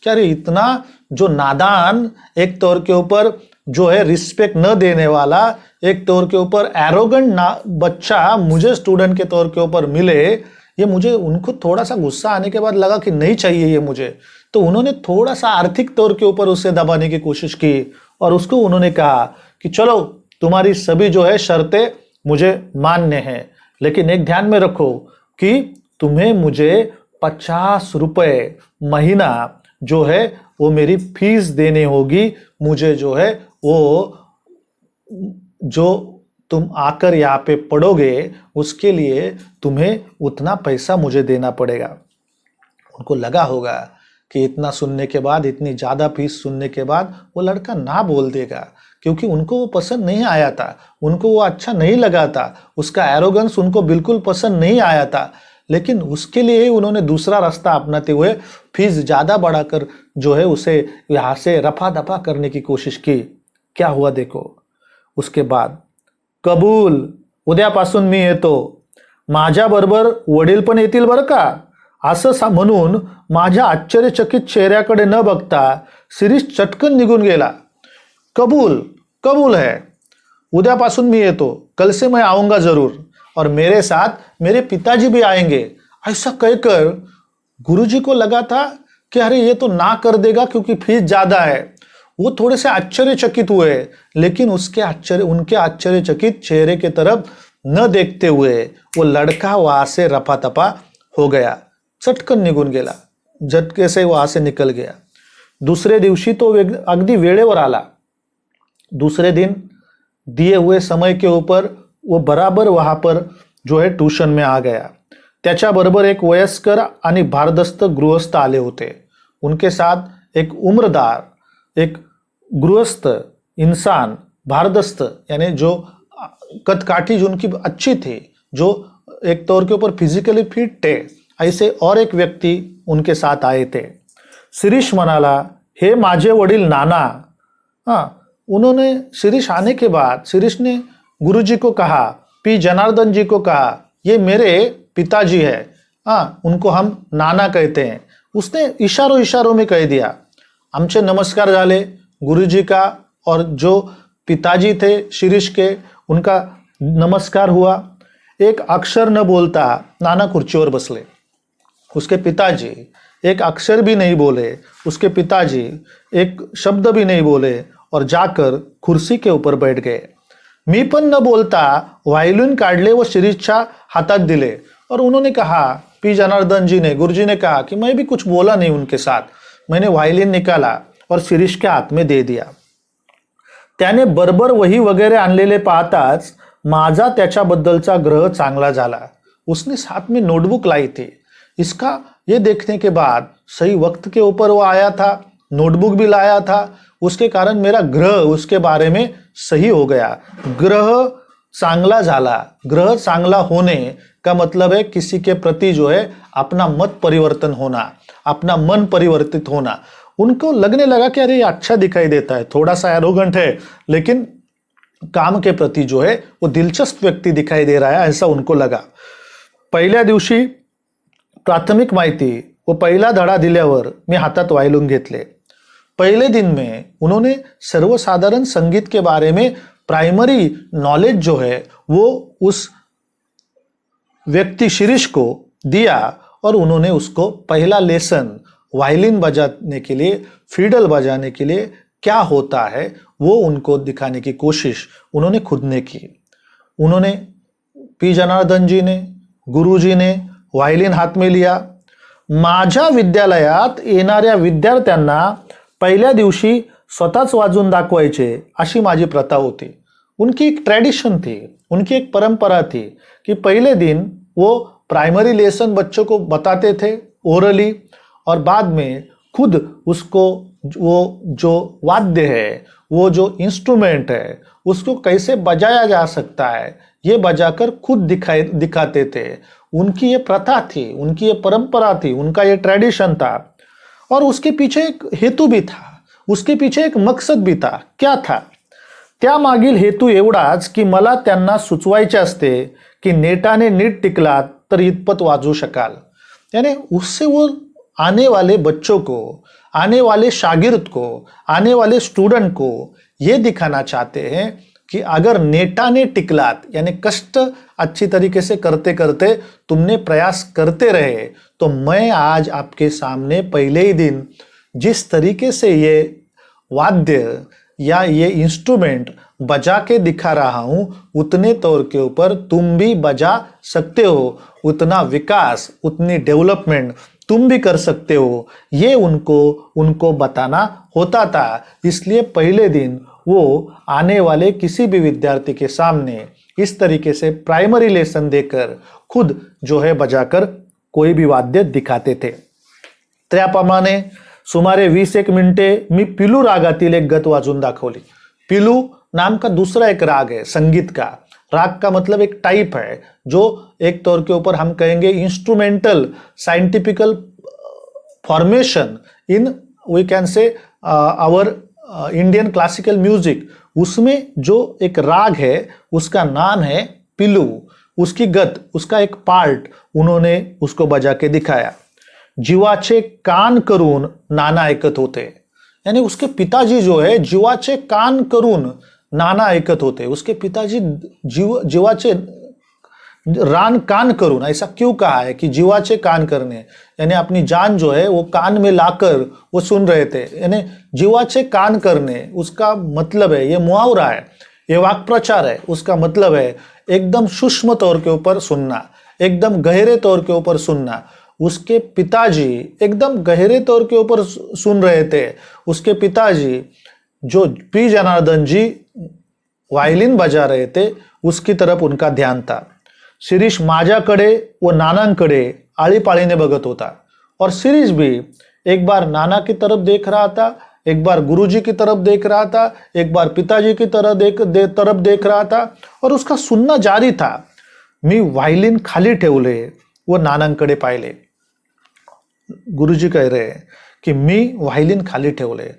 कि अरे इतना जो नादान, एक तौर के ऊपर जो है रिस्पेक्ट न देने वाला, एक तौर के ऊपर एरोगेंट बच्चा मुझे स्टूडेंट के तौर के ऊपर मिले, ये मुझे, उनको थोड़ा सा गुस्सा आने के बाद लगा कि नहीं चाहिए ये मुझे, तो उन्होंने थोड़ा सा आर्थिक तौर के ऊपर उसे दबाने की कोशिश की और उसको उन्होंने कहा कि चलो तुम्हारी सभी जो है शर्तें मुझे मान्य हैं, लेकिन एक ध्यान में रखो कि तुम्हें मुझे 50 रुपए महीना जो है वो मेरी फीस देनी होगी. मुझे जो है वो जो तुम आकर यहाँ पे पढ़ोगे उसके लिए तुम्हें उतना पैसा मुझे देना पड़ेगा. उनको लगा होगा कि इतना सुनने के बाद, इतनी ज़्यादा फीस सुनने के बाद वो लड़का ना बोल देगा, क्योंकि उनको वो पसंद नहीं आया था, उनको वो अच्छा नहीं लगा था, उसका एरोगेंस उनको बिल्कुल पसंद नहीं आया था. लेकिन उसके लिए उन्होंने दूसरा रास्ता अपनाते हुए फीस ज़्यादा बढ़ाकर जो है उसे यहाँ से रफा दफा करने की कोशिश की. क्या हुआ देखो. उसके बाद, कबूल, उद्यापासून मी येतो, माझ्याबरोबर वडील पण येतील बरं का, असं म्हणून माझ्या आश्चर्यचकित चेहऱ्याकडे न बघता शिरीष चटकन निघून गेला. कबूल, कबूल है, उद्यापासून मी येतो, कल से मैं आऊंगा जरूर, और मेरे साथ मेरे पिताजी भी आएंगे. ऐसा कहकर गुरुजी को लगा था कि अरे ये तो ना कर देगा क्योंकि फीस ज्यादा है. वो थोड़े से आश्चर्यचकित हुए, लेकिन उनके आश्चर्यचकित चेहरे के तरफ न देखते हुए वो लड़का वहां से रफा तफा हो गया, चटकन निघून गेला, झटके से वहां से निकल गया. दूसरे दिवशी तो अगदी वेळेवर आला. दूसरे दिन दिए हुए समय के ऊपर वो बराबर वहां पर जो है ट्यूशन में आ गया. त्याच्याबरोबर एक वयस्कर आणि भारदस्त गृहस्थ आले होते. उनके साथ एक उम्रदार, एक गृहस्थ इंसान, भारदस्त यानी जो कदकाठी जो उनकी अच्छी थी, जो एक तौर के ऊपर फिजिकली फिट थे, ऐसे और एक व्यक्ति उनके साथ आए थे. शिरीष म्हणाला, हे माझे वडील नाना. हाँ, उन्होंने शिरीष आने के बाद शिरीष ने गुरुजी को कहा, पी जनार्दन जी को कहा, ये मेरे पिताजी है, हाँ, उनको हम नाना कहते हैं. उसने इशारों इशारों में कह दिया. आमचे नमस्कार झाले गुरुजी का, और जो पिताजी थे शिरीष के उनका नमस्कार हुआ. एक अक्षर न बोलता नाना खुर्चीवर बसले. उसके पिताजी एक अक्षर भी नहीं बोले, उसके पिताजी एक शब्द भी नहीं बोले और जाकर कुर्सी के ऊपर बैठ गए. मी पण न बोलता वायलिन काढले व शिरीषच्या हातात दिले और उन्होंने कहा, पी जनार्दन जी ने, गुरुजी ने कहा कि मैं भी कुछ बोला नहीं उनके साथ, मैंने वायलिन निकाला और शिरीष के हाथ में दे दिया. त्याने बरोबर वही वगैरे आणलेले पाहताच माझा त्याच्याबद्दलचा ग्रह चांगला झाला. उसने साथ में नोटबुक लाई थी. इसका ये देखने के बाद सही वक्त के ऊपर वो आया था, नोटबुक भी लाया था, उसके कारण मेरा ग्रह उसके बारे में सही हो गया। ग्रह चांगला झाला, ग्रह चांगला होने का मतलब है किसी के प्रति जो है अपना मत परिवर्तन होना, अपना मन परिवर्तित होना। उनको लगने लगा कि अरे ये अच्छा दिखाई देता है, थोड़ा सा एरोगेंट है, लेकिन काम के प्रति जो है वो दिलचस्प व्यक्ती दिखाई दे रहा है, ऐसा उनको लगा। पहिल्या दिवशी प्राथमिक माहिती व पहिला धडा दिल्यावर मी हातात वायलिन घेतले। पहले दिन में उन्होंने सर्वसाधारण संगीत के बारे में प्राइमरी नॉलेज जो है वो उस व्यक्ति शिरीष को दिया और उन्होंने उसको पहला लेसन वायलिन बजाने के लिए, फिडल बजाने के लिए क्या होता है वो उनको दिखाने की कोशिश उन्होंने खुद ने की। उन्होंने पी जनार्दन जी ने, गुरुजी ने वायलिन हात में लिया। माझ्या विद्यालयात येणाऱ्या विद्यार्थ्यांना पहिल्या दिवशी स्वतःच वाजवून दाखवायचे अशी माझी प्रथा होती। उनकी एक ट्रेडिशन थी, उनकी एक परंपरा थी कि पहले दिन वो प्राइमरी लेसन बच्चों को बताते थे ओरली, और बाद में खुद उसको वो जो वाद्य है, वो जो इंस्ट्रूमेंट है, उसको कैसे बजाया जा सकता है ये बजाकर खुद दिखाते थे। उनकी ये प्रथा थी, उनकी ये परंपरा थी, उनका ये ट्रेडिशन था, और उसके पीछे एक हेतु भी था, उसके पीछे एक मकसद भी था। क्या था? त्यामागील हेतू एवढाच की मला त्यांना सुचवायचे असते की नेटाने नीट टिकलात तर इतपत वाजवू शकाल। यानी उससे वो आने वाले बच्चों को, आने वाले शागिर्द को, आने वाले स्टूडेंट को ये दिखाना चाहते हैं कि अगर नेटाने टिकलात यानी कष्ट अच्छी तरीके से करते करते तुमने प्रयास करते रहे तो मैं आज आपके सामने पहले ही दिन जिस तरीके से ये वाद्य या ये इंस्ट्रूमेंट बजा के दिखा रहा हूं उतने तौर के ऊपर तुम भी बजा सकते हो, उतना विकास, उतनी डेवलपमेंट तुम भी कर सकते हो, ये उनको बताना होता था। इसलिए पहले दिन वो आने वाले किसी भी विद्यार्थी के सामने इस तरीके से प्राइमरी लेसन देकर खुद जो है बजाकर कोई भी वाद्य दिखाते थे। त्याप्रमाणे सुमारे 20 मिनिटे मी पिलू रागातील एक गत वाजवून दाखवली। पिलू नाम का दूसरा एक राग है संगीत का। राग का मतलब एक टाइप है जो एक तौर के ऊपर हम कहेंगे instrumental scientifical formation in we can say our Indian classical music. उसमें जो एक राग है उसका नाम है पिलू। उसकी गत, उसका एक पार्ट उन्होंने उसको बजा के दिखाया। जीवाचे कान करून नाना ऐकत होते, यानी उसके पिताजी जो है जीवाचे कान करून नाना ऐकत होते। उसके पिताजी जीवाचे रान कान करून, ऐसा क्यों कहा है कि जीवाचे कान करने, यानी अपनी जान जो है वो कान में लाकर वो सुन रहे थे। यानी जीवाचे कान करने उसका मतलब है, ये मुहावरा है, ये वाक्प्रचार है। उसका मतलब है एकदम सूक्ष्म तौर के ऊपर सुनना, एकदम गहरे तौर के ऊपर सुनना। उसके पिताजी एकदम गहरे तौर के ऊपर सुन रहे थे। उसके पिताजी जो पी जनार्दन जी वायलिन बजा रहे थे उसकी तरफ उनका ध्यान था। शिरीष माझ्याकडे व नानांकडे आळीपाळीने बघत होता, और शिरीष भी एक बार नाना की तरफ देख रहा था, एक बार गुरुजी की तरफ देख रहा था, एक बार पिताजी की तरफ देख रहा था, और उसका सुनना जारी था। मी वायलिन खाली ठेवले व नानांकडे पाहिले। गुरुजी कह रहे हैं कि मी वायलिन खाली ठेवले।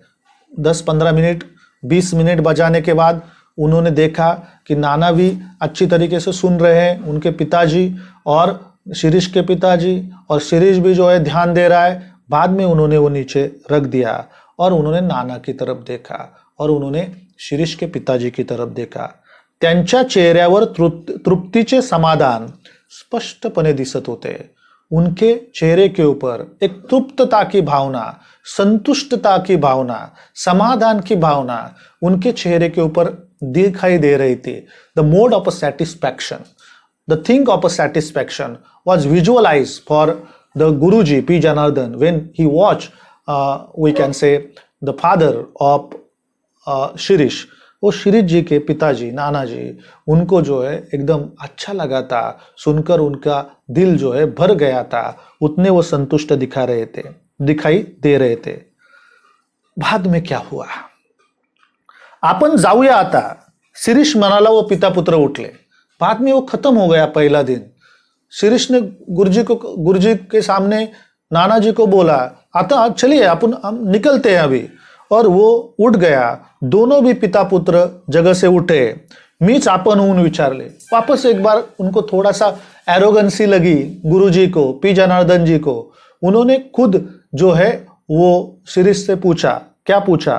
10-15 मिनट 20 मिनट बजाने के बाद उन्होंने देखा कि नाना भी अच्छी तरीके से सुन रहे हैं, उनके पिताजी और शिरीष के पिताजी, और शिरीष भी जो है ध्यान दे रहा है। बाद में उन्होंने वो नीचे रख दिया और उन्होंने नाना की तरफ देखा और उन्होंने शिरीष के पिताजी की तरफ देखा। त्यांच्या चेहऱ्यावर तृप्तीचे समाधान स्पष्टपणे दिसत होते। उनके चेहरे के ऊपर एक तृप्तता की भावना, संतुष्टता की भावना, समाधान की भावना उनके चेहरे के ऊपर दिखाई दे रही थी। The mode of a satisfaction, the thing of a satisfaction was visualized for the Guruji P. Janardhan when he watched we can say the father of Shirish वो शिरीष जी के पिताजी नाना जी, उनको जो है एकदम अच्छा लगा था, सुनकर उनका दिल जो है भर गया था, उतने वो संतुष्ट दिखाई दे रहे थे। बाद में क्या हुआ, आपण जाऊया आता, शिरीष म्हणाला, वो पिता पुत्र उठले। बाद में वो खत्म हो गया पहला दिन। शिरीष ने गुरुजी के सामने नाना जी को बोला, आता चलिए अपन हम निकलते हैं अभी, और वो उठ गया। दोनों भी पिता पुत्र जगह से उठे। मीच आपण ऊन विचारले, वापस एक बार उनको थोड़ा सा एरोगेंसी लगी गुरुजी को, पी जनार्दन जी को। उन्होंने खुद जो है वो शिरीष से पूछा, क्या पूछा,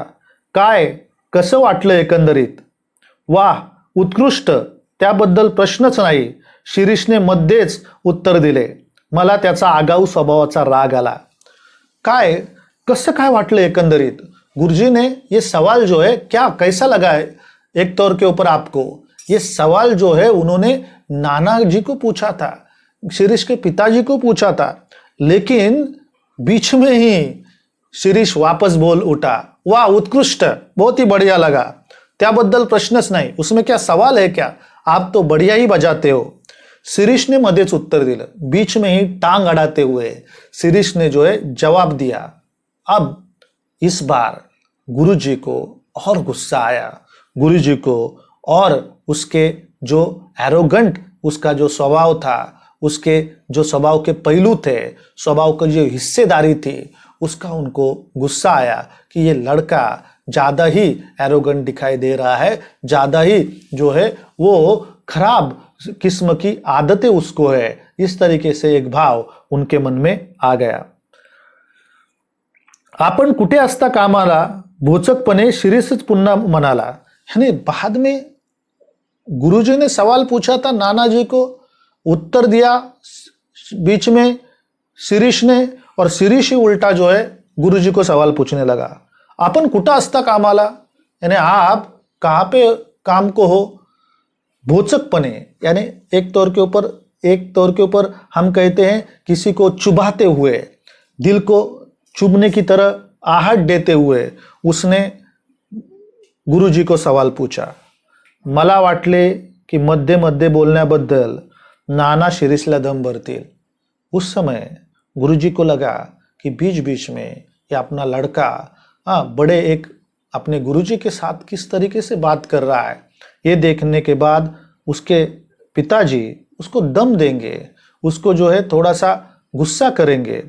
काय कसं वाटलं एकंदरीत? वाह, उत्कृष्ट, त्याबद्दल प्रश्नच नाही, शिरीषने मध्येच उत्तर दिले। मला त्याचा आगाऊ स्वभावाचा राग आला। काय कसं काय वाटलं एकंदरीत? गुरुजी ने ये सवाल जो है क्या कैसा लगा है एक तौर के ऊपर आपको? ये सवाल जो है उन्होंने नाना जी को पूछा था, शिरीष के पिताजी को पूछा था, लेकिन बीच में ही शिरीष वापस बोल उठा, वाह उत्कृष्ट, बहुत ही बढ़िया लगा, त्याबद्दल प्रश्नच नाही, उसमें क्या सवाल है क्या, आप तो बढ़िया ही बजाते हो। शिरीष ने मध्येच उत्तर दिलं, बीच में ही टांग अड़ाते हुए शिरीष ने जो है जवाब दिया। अब इस बार गुरुजी को और गुस्सा आया, गुरुजी को, और उसके जो एरोगेंट उसका जो स्वभाव था, उसके जो स्वभाव के पहलू थे, स्वभाव की जो हिस्सेदारी थी, उसका उनको गुस्सा आया कि ये लड़का ज़्यादा ही एरोगेंट दिखाई दे रहा है, ज़्यादा ही जो है वो खराब किस्म की आदतें उसको है। इस तरीके से एक भाव उनके मन में आ गया। आपण कुठे असता कामाला, भोचकपणे शिरीषच पुन्हा म्हणाला। यानी बाद में गुरुजी ने सवाल पूछा था नाना जी को, उत्तर दिया बीच में शिरीष ने, और शिरीष ही उल्टा जो है गुरुजी को सवाल पूछने लगा, आपण कुठं असता कामाला, यानी आप कहाँ पे काम को हो? भोचकपने यानी एक तौर के ऊपर हम कहते हैं किसी को चुभाते हुए, दिल को चुभने की तरह आहट देते हुए उसने गुरुजी को सवाल पूछा। मला वाटले की मध्ये मध्ये बोलण्याबद्दल नाना शिरीषला दम भरतील। उस समय गुरुजी को लगा कि बीच बीच में ये अपना लड़का बड़े एक अपने गुरुजी के साथ किस तरीके से बात कर रहा है, ये देखने के बाद उसके पिताजी उसको दम देंगे, उसको जो है थोड़ा सा गुस्सा करेंगे,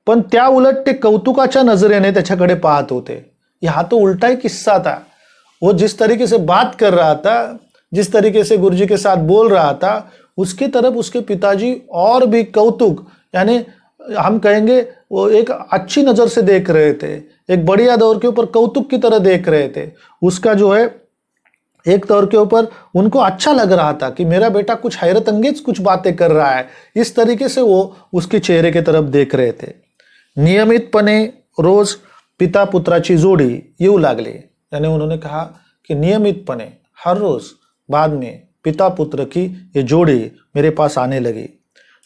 पण त्या उलट ते कौतुकाच्या नजरेने त्याच्याकडे पाहत होते। यहाँ तो उल्टा ही किस्सा था। वो जिस तरीके से बात कर रहा था, जिस तरीके से गुरुजी के साथ बोल रहा था, उसकी तरफ उसके पिताजी और भी कौतुक, यानी हम कहेंगे वो एक अच्छी नज़र से देख रहे थे, एक बढ़िया दौर के ऊपर कौतुक की तरह देख रहे थे। उसका जो है एक तौर के ऊपर उनको अच्छा लग रहा था कि मेरा बेटा कुछ हैरत अंगेज कुछ बातें कर रहा है, इस तरीके से वो उसके चेहरे की तरफ देख रहे थे। नियमितपणे रोज पिता पुत्राची जोड़ी येऊ लागली, यानी उन्होंने कहा कि नियमितपणे हर रोज बाद में पिता पुत्र की ये जोड़ी मेरे पास आने लगी।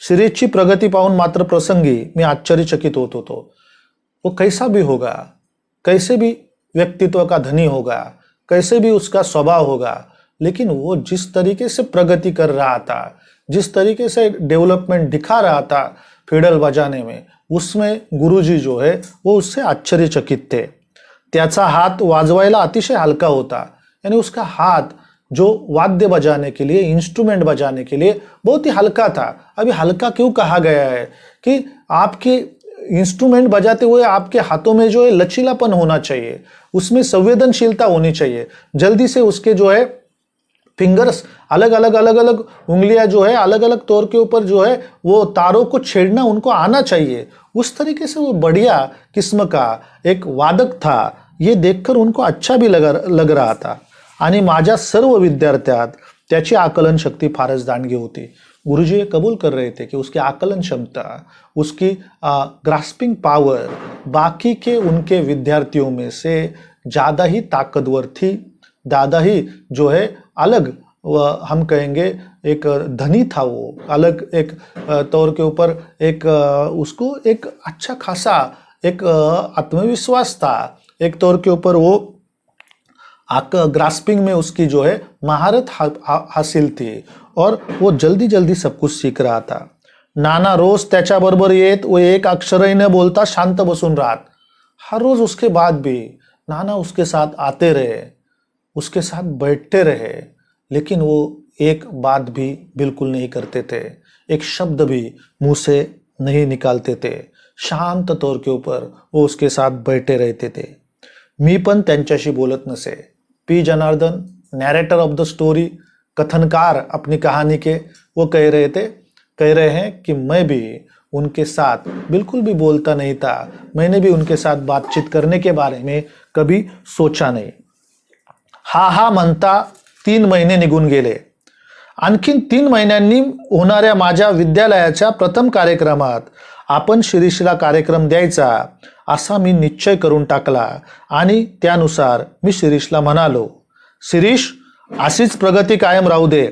शिरीषची प्रगति पाहून मात्र प्रसंगी मैं आश्चर्यचकित होत होतो। वो कैसा भी होगा, कैसे भी व्यक्तित्व का धनी होगा, कैसे भी उसका स्वभाव होगा, लेकिन वो जिस तरीके से प्रगति कर रहा था, जिस तरीके से डेवलपमेंट दिखा रहा था फिडल बजाने में, उसमें गुरुजी जो है वो उससे आश्चर्यचकित थे। त्याचा हात वाजवायला अतिशय हलका होता, यानी उसका हाथ जो वाद्य बजाने के लिए, इंस्ट्रूमेंट बजाने के लिए बहुत ही हल्का था। अभी हल्का क्यों कहा गया है कि आपके इंस्ट्रूमेंट बजाते हुए आपके हाथों में जो है लचीलापन होना चाहिए, उसमें संवेदनशीलता होनी चाहिए, जल्दी से उसके जो है फिंगर्स अलग अलग उंगलियां जो है अलग अलग तौर के ऊपर जो है वो तारों को छेड़ना उनको आना चाहिए। उस तरीके से वो बढ़िया किस्म का एक वादक था, ये देखकर उनको अच्छा भी लग रहा था। आणि माझ्या सर्व विद्यार्थ्यात त्याची आकलन शक्ती फारच दांडगी होती। गुरुजी ये कबूल कर रहे थे कि उसकी आकलन क्षमता, उसकी ग्रास्पिंग पावर बाकी के उनके विद्यार्थियों में से ज़्यादा ही ताकतवर थी, ज़्यादा ही जो है अलग हम कहेंगे एक धनी था। वो अलग एक तौर के ऊपर एक उसको एक अच्छा खासा एक आत्मविश्वास था, एक तौर के ऊपर वो ग्रास्पिंग में उसकी जो है महारत हासिल थी और वो जल्दी जल्दी सब कुछ सीख रहा था. नाना रोज त्याच्याबरोबर येत व एक अक्षरही न बोलता शांत बसून राहत. हर रोज उसके बाद भी नाना उसके साथ आते रहे, उसके साथ बैठते रहे, लेकिन वो एक बात भी बिल्कुल नहीं करते थे, एक शब्द भी मुंह से नहीं निकालते थे. शांत तौर के ऊपर वो उसके साथ बैठे रहते थे. मी पण त्यांच्याशी बोलत नसे. P Janardan, narrator of the story, कथनकार अपनी कहानी के, वो कह रहे हैं कि मैं भी उनके साथ बिल्कुल भी बोलता नहीं था. मैंने भी उनके साथ बातचीत करने के बारे में कभी सोचा नहीं. हा म्हणता 3 महिने निघून गेले. आणखीन 3 महिन्यांनी होणाऱ्या माझ्या विद्यालयाच्या प्रथम कार्यक्रमात आपण शिरीषला कार्यक्रम द्यायचा असा मी निश्चय करून टाकला आणि त्यानुसार मी शिरीषला म्हणालो, शिरीष, अशीच प्रगती कायम राहू दे.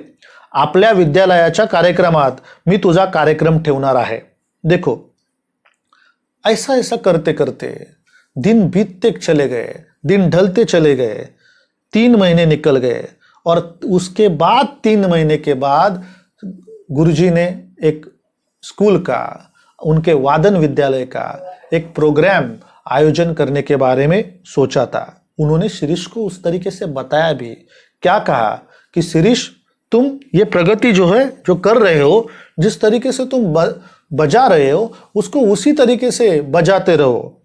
आपल्या विद्यालयाच्या कार्यक्रमात मी तुझा कार्यक्रम ठेवणार आहे. देखो, ऐसा ऐसा करते करते दिन बीतते चले गए, दिन ढलते चले गए. 3 महीने निकल गए और उसके बाद 3 महीने के बाद गुरुजी ने एक स्कूल का, उनके वादन विद्यालय का एक प्रोग्राम आयोजन करने के बारे में सोचा था. उन्होंने शिरीष को उस तरीके से बताया भी. क्या कहा कि शिरीष, तुम ये प्रगति जो है, जो कर रहे हो, जिस तरीके से तुम बजा रहे हो, उसको उसी तरीके से बजाते रहो.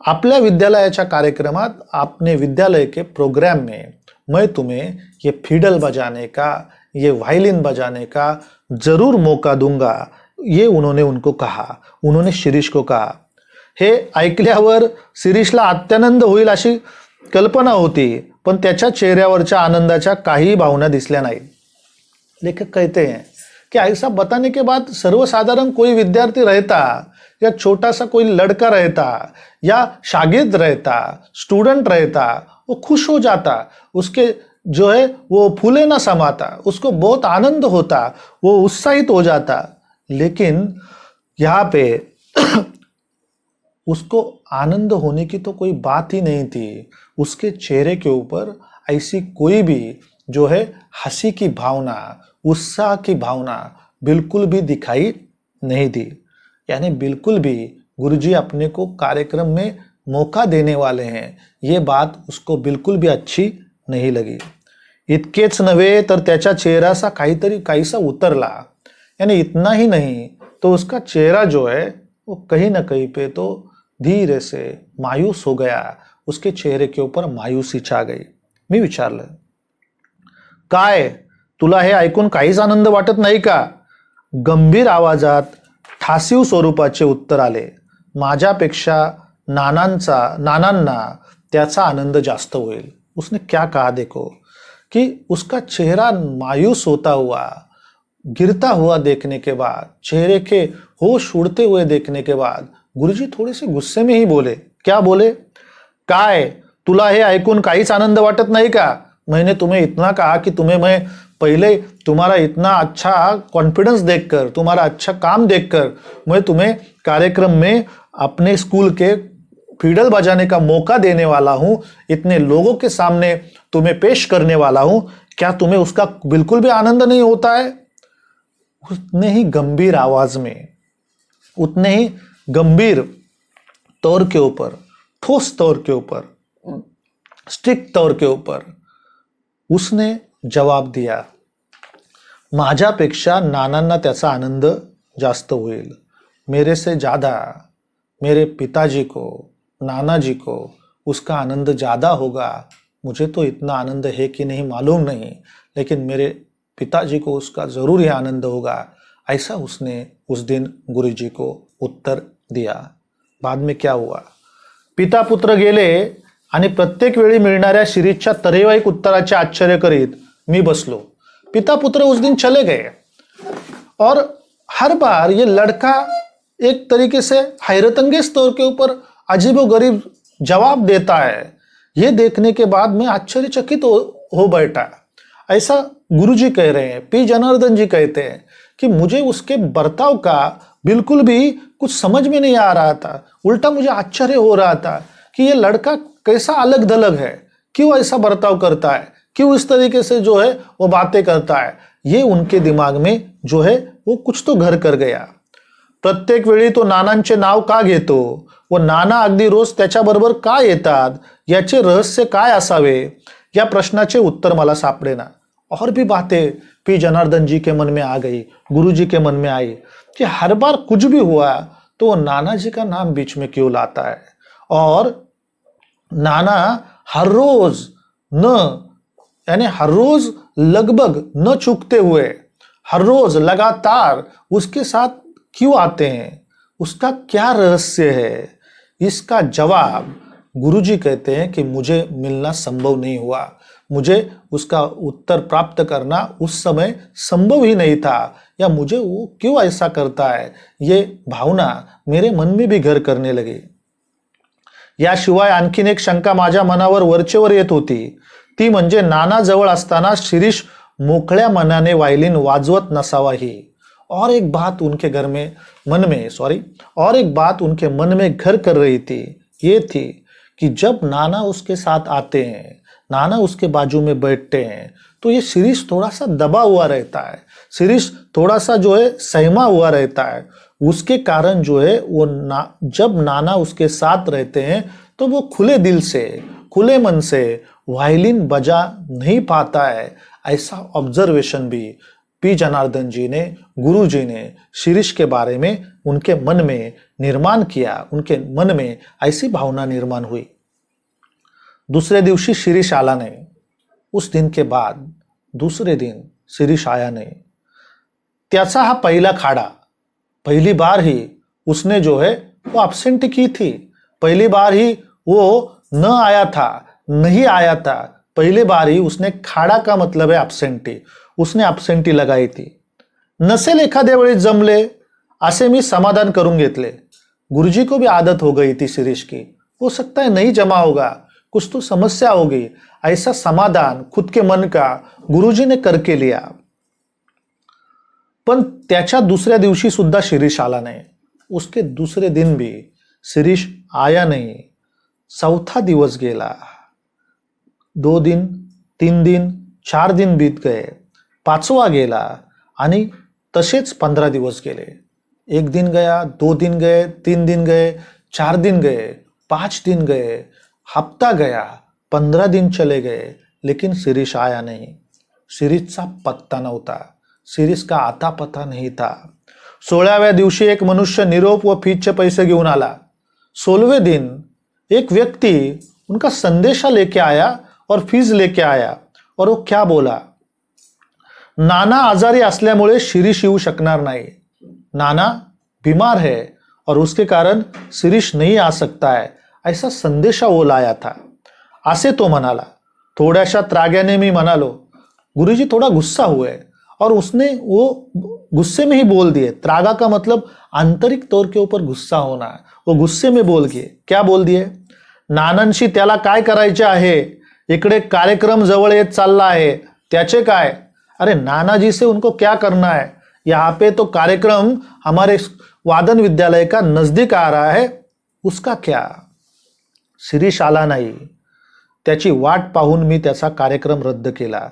आपल्या विद्यालयाच्या कार्यक्रमात, अपने विद्यालय के प्रोग्राम में मैं तुम्हें ये फिडल बजाने का, ये वायलिन बजाने का जरूर मौका दूंगा. ये उन्होंने उनको कहा, उन्होंने शिरीष को कहा. हे ऐकल्यावर शिरीषला अत्यानंद होईल अशी कल्पना होती, पण त्याच्या चेहऱ्यावरच्या आनंदाच्या काही भावना दिसल्या नाही. लेखक कहते हैं कि ऐसा बताने के बाद सर्वसाधारण कोई विद्यार्थी रहता या छोटा सा कोई लड़का रहता या शागिर्द रहता, स्टूडेंट रहता, वो खुश हो जाता, उसके जो है वो फूले ना समाता, उसको बहुत आनंद होता, वो उत्साहित हो जाता. लेकिन यहाँ पे उसको आनंद होने की तो कोई बात ही नहीं थी. उसके चेहरे के ऊपर ऐसी कोई भी जो है हंसी की भावना, उत्साह की भावना बिल्कुल भी दिखाई नहीं दी. यानी बिल्कुल भी गुरुजी अपने को कार्यक्रम में मौका देने वाले हैं, ये बात उसको बिल्कुल भी अच्छी नहीं लगी. इतकेच नव्हे तर त्याच्या चेहराचा काहीसा उतरला. यानी इतना ही नहीं तो उसका चेहरा जो है वो कहीं ना कहीं पे तो धीरे से मायूस हो गया. उसके चेहरे के ऊपर मायूसी छा गई. मी विचारलं, काय तुला हे ऐकून काहीच आनंद वाटत नाही का? गंभीर आवाजात ठासीव स्वरूपाचे उत्तर आले. माझ्यापेक्षा नानांना त्याचा आनंद जास्त होईल. उसने क्या कहा देखो कि उसका चेहरा मायूस होता हुआ, गिरता हुआ देखने के बाद, चेहरे के होश उड़ते हुए देखने के बाद गुरुजी थोड़े से गुस्से में ही बोले. क्या बोले? काय तुला हे ऐकून काहीच आनंद वाटत नाही का? मैंने तुम्हें इतना कहा कि तुम्हें मैं पहले तुम्हारा इतना अच्छा कॉन्फिडेंस देखकर, तुम्हारा अच्छा काम देखकर मैं तुम्हें कार्यक्रम में अपने स्कूल के फिडल बजाने का मौका देने वाला हूं, इतने लोगों के सामने तुम्हें पेश करने वाला हूं. क्या तुम्हें उसका बिल्कुल भी आनंद नहीं होता है? उतने ही गंभीर आवाज में, उतने ही गंभीर तौर के ऊपर, ठोस तौर के ऊपर, स्ट्रिक्ट तौर के ऊपर उसने जवाब दिया, माझ्यापेक्षा नानांना त्याचा आनंद जास्त होईल. मेरे से ज़्यादा मेरे पिताजी को, नाना जी को उसका आनंद ज़्यादा होगा. मुझे तो इतना आनंद है कि नहीं मालूम नहीं, लेकिन मेरे पिताजी को उसका ज़रूर ही आनंद होगा. ऐसा उसने उस दिन गुरुजी को उत्तर दिया. बाद में क्या हुआ? पिता पुत्र गेले आणि प्रत्येक वेळी मिळणाऱ्या शिरीषच्या तरेवाईक उत्तराचे आश्चर्य करीत मी बसलो. पिता पुत्र उस दिन चले गए और हर बार ये लड़का एक तरीके से हैरतअंगेज तौर के ऊपर अजीबोगरीब जवाब देता है. ये देखने के बाद मैं आश्चर्यचकित हो बैठा. ऐसा गुरुजी कह रहे हैं, पी जनार्दन जी कहते हैं कि मुझे उसके बर्ताव का बिल्कुल भी कुछ समझ में नहीं आ रहा था. उल्टा मुझे आश्चर्य हो रहा था कि ये लड़का कैसा अलग थलग है, क्यों ऐसा बर्ताव करता है, क्यों इस तरीके से जो है वो बातें करता है, ये उनके दिमाग में जो है वो कुछ तो घर कर गया. प्रत्येक वेळी तो नानांचे नाव का घेतो व नाना अगदी रोज त्याच्याबरोबर का येतात, याचे रहस्य काय असावे, या प्रश्नाचे उत्तर मला सापडेना. और भी बातें पी जनार्दन जी के मन में आ गई, गुरु जी के मन में आई कि हर बार कुछ भी हुआ तो नाना जी का नाम बीच में क्यों लाता है. और नाना हर रोज न यानी हर रोज लगभग न चूकते हुए हर रोज लगातार उसके साथ क्यों आते हैं, उसका क्या रहस्य है. इसका जवाब गुरुजी कहते हैं कि मुझे मिलना संभव नहीं हुआ, मुझे उसका उत्तर प्राप्त करना उस समय संभव ही नहीं था, या मुझे वो क्यों ऐसा करता है, ये भावना मेरे मन में भी घर करने लगी. याशिवाय आणखीन एक शंका माझ्या मनावर वरचेवर येत होती, ती म्हणजे नाना जवळ असताना शिरीष मोकळ्या मनाने वायलिन वाजवत नसावा ही. और एक बात उनके मन में घर कर रही थी, ये थी कि जब नाना उसके साथ आते हैं, नाना उसके बाजू में बैठते हैं, तो ये शिरीष थोड़ा सा दबा हुआ रहता है, शिरीष थोड़ा सा जो है सहमा हुआ रहता है. उसके कारण जो है वो जब नाना उसके साथ रहते हैं तो वो खुले दिल से, खुले मन से वायलिन बजा नहीं पाता है. ऐसा ऑब्जर्वेशन भी पी जनार्दन जी ने, गुरु जी ने शिरीष के बारे में उनके मन में निर्माण किया, उनके मन में ऐसी भावना निर्माण हुई. दूसरे दिवशी शिरीष आला नहीं. उस दिन के बाद दूसरे दिन शिरीष आया नहीं. त्याचा हा पहिला खाड़ा, पहली बार ही उसने जो है वो एब्सेंट की थी, पहली बार ही वो न आया था, नहीं आया था, पहली बार ही उसने खाड़ा का मतलब है एब्सेंटी, उसने एब्सेंटी लगाई थी. नसेल एखाद्या वेळी जमले असे मी समाधान करून घेतले. गुरुजी को भी आदत हो गई थी शिरीष की, हो सकता है नहीं जमा होगा, कुछ तो समस्या होगी, ऐसा समाधान खुद के मन का गुरुजी ने करके लिया. पण त्याच्या दुसऱ्या दिवशी सुद्धा शिरीष आला नहीं. उसके दूसरे दिन भी शिरीष आया नहीं. चौथा दिवस गेला, 2 दिन, 3 दिन, 4 दिन बीत गए, 5वां गेला आणि तसेच 15 दिवस गेले. 1 दिन गया, 2 दिन गए, 3 दिन गए, 4 दिन गए, 5 दिन गए, हफ्ता गया, 15 दिन चले गए, लेकिन शिरीष आया नहीं. शिरीषचा पत्ता नव्हता, शिरीष का आता पता नहीं था. 16व्या दिवशी एक मनुष्य निरोप व फीसचे पैसे घेऊन आला. 16वें दिन एक व्यक्ति उनका संदेशा लेके आया और फीस लेके आया, और वो क्या बोला, नाना आजारी असल्यामुळे शिरीष येऊ शकणार नाही, नाना बीमार है और उसके कारण शिरीष नहीं आ सकता है, ऐसा संदेशा वो लाया था. असे तो म्हणाला. थोड्याशा त्राग्याने मी म्हणालो. गुरुजी थोड़ा गुस्सा हुए और उसने वो गुस्से में ही बोल दिए. त्रागा का मतलब आंतरिक तौर के ऊपर गुस्सा होना है. वो गुस्से में बोल दिए. क्या बोल दिए, नानांशी त्याला काय करायचे आहे, इकडे कार्यक्रम जवळ येत चालला आहे, त्याचे काय, अरे नाना जी से उनको क्या करना है, यहाँ पे तो कार्यक्रम हमारे वादन विद्यालय का नजदीक आ रहा है, उसका क्या. शिरीष आला नाही, त्याची वाट पाहून मी त्याचा कार्यक्रम रद्द केला.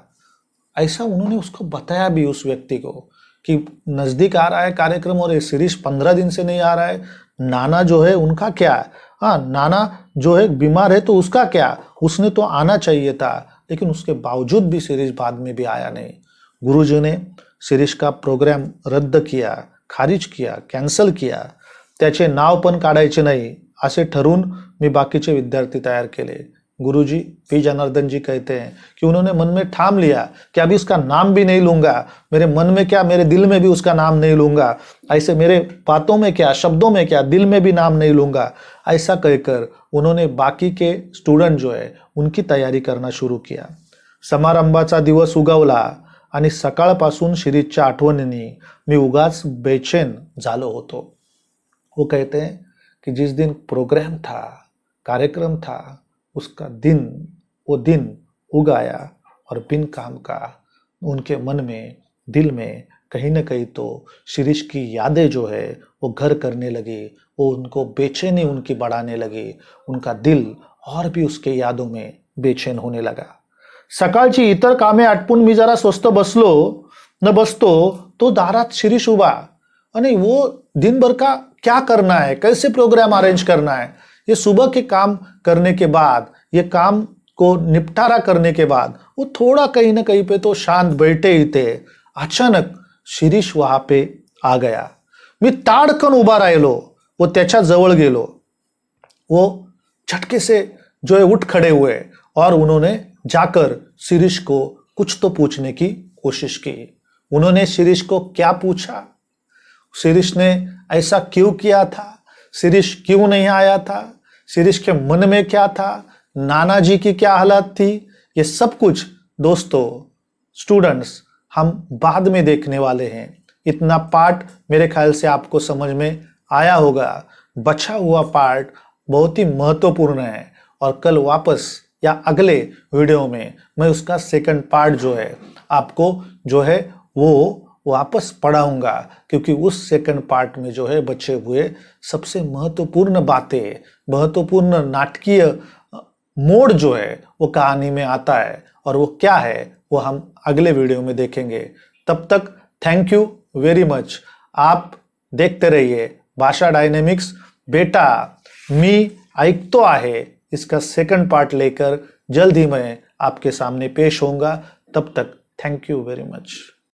ऐसा उन्होंने उसको बताया भी, उस व्यक्ति को, कि नजदीक आ रहा है कार्यक्रम और शिरीष 15 दिन से नहीं आ रहा है, नाना जो है उनका क्या, हाँ नाना जो है बीमार है तो उसका क्या, उसने तो आना चाहिए था. लेकिन उसके बावजूद भी शिरीष बाद में भी आया नहीं. गुरुजी ने शिरीष का प्रोग्राम रद्द किया, खारिज किया, कॅन्सल किया. त्याचे नाव पण काढायचे नाही असे ठरवून मी बाकीचे विद्यार्थी तैयार केले. गुरुजी पी जनार्दन जी कहते हैं कि उन्होंने मन में ठाम लिया कि अभी उसका नाम भी नहीं लूंगा, मेरे मन में क्या मेरे दिल में भी उसका नाम नहीं लूंगा, ऐसे मेरे बातों में क्या, शब्दों में क्या, दिल में भी नाम नहीं लूंगा. ऐसा कहकर उन्होंने बाकी के स्टूडेंट जो है उनकी तैयारी करना शुरू किया. समारंभाचा दिवस उगवला आणि सकाळपासून शिरीषच्या आठवणींनी मी उगाच बेचैन झालो होतो. वो कहते हैं कि जिस दिन प्रोग्राम था, कार्यक्रम था, उसका दिन, वो दिन उगाया और बिन काम का उनके मन में, दिल में कहीं ना कहीं तो शिरीष की यादें जो है वो घर करने लगी. वो उनको बेचैनी उनकी बढ़ाने लगी. उनका दिल और भी उसके यादों में बेचैन होने लगा. सकाळची इतर कामे आटपून मी जरा स्वस्त बसतो तो दारात शिरीष उभा. आणि वो दिन भर का क्या करना है, कैसे प्रोग्राम अरेंज करना है, ये सुबह के काम करने के बाद, ये काम को निपटारा करने के बाद वो थोड़ा कहीं ना कहीं पे तो शांत बैठे ही थे. अचानक शिरीष वहां पे आ गया. मी ताडकन उभा राहिलो वो त्याच्या जवळ गेलो. वो झटके से जो है उठ खड़े हुए और उन्होंने जाकर शिरीष को कुछ तो पूछने की कोशिश की. उन्होंने शिरीष को क्या पूछा, शिरीष ने ऐसा क्यों किया था, शिरीष क्यों नहीं आया था, शिरीष के मन में क्या था, नाना जी की क्या हालत थी, ये सब कुछ दोस्तों स्टूडेंट्स हम बाद में देखने वाले हैं. इतना पार्ट मेरे ख्याल से आपको समझ में आया होगा. बचा हुआ पार्ट बहुत ही महत्वपूर्ण है और कल वापस या अगले वीडियो में मैं उसका सेकंड पार्ट जो है आपको जो है वो वापस पढ़ाऊंगा, क्योंकि उस सेकंड पार्ट में जो है बचे हुए सबसे महत्वपूर्ण बातें, महत्वपूर्ण नाटकीय मोड जो है वो कहानी में आता है और वो क्या है वो हम अगले वीडियो में देखेंगे. तब तक थैंक यू वेरी मच. आप देखते रहिए भाषा डायनेमिक्स. बेटा मी ऐकतो आहे इसका सेकंड पार्ट लेकर जल्द ही मैं आपके सामने पेश होऊंगा. तब तक थैंक यू वेरी मच.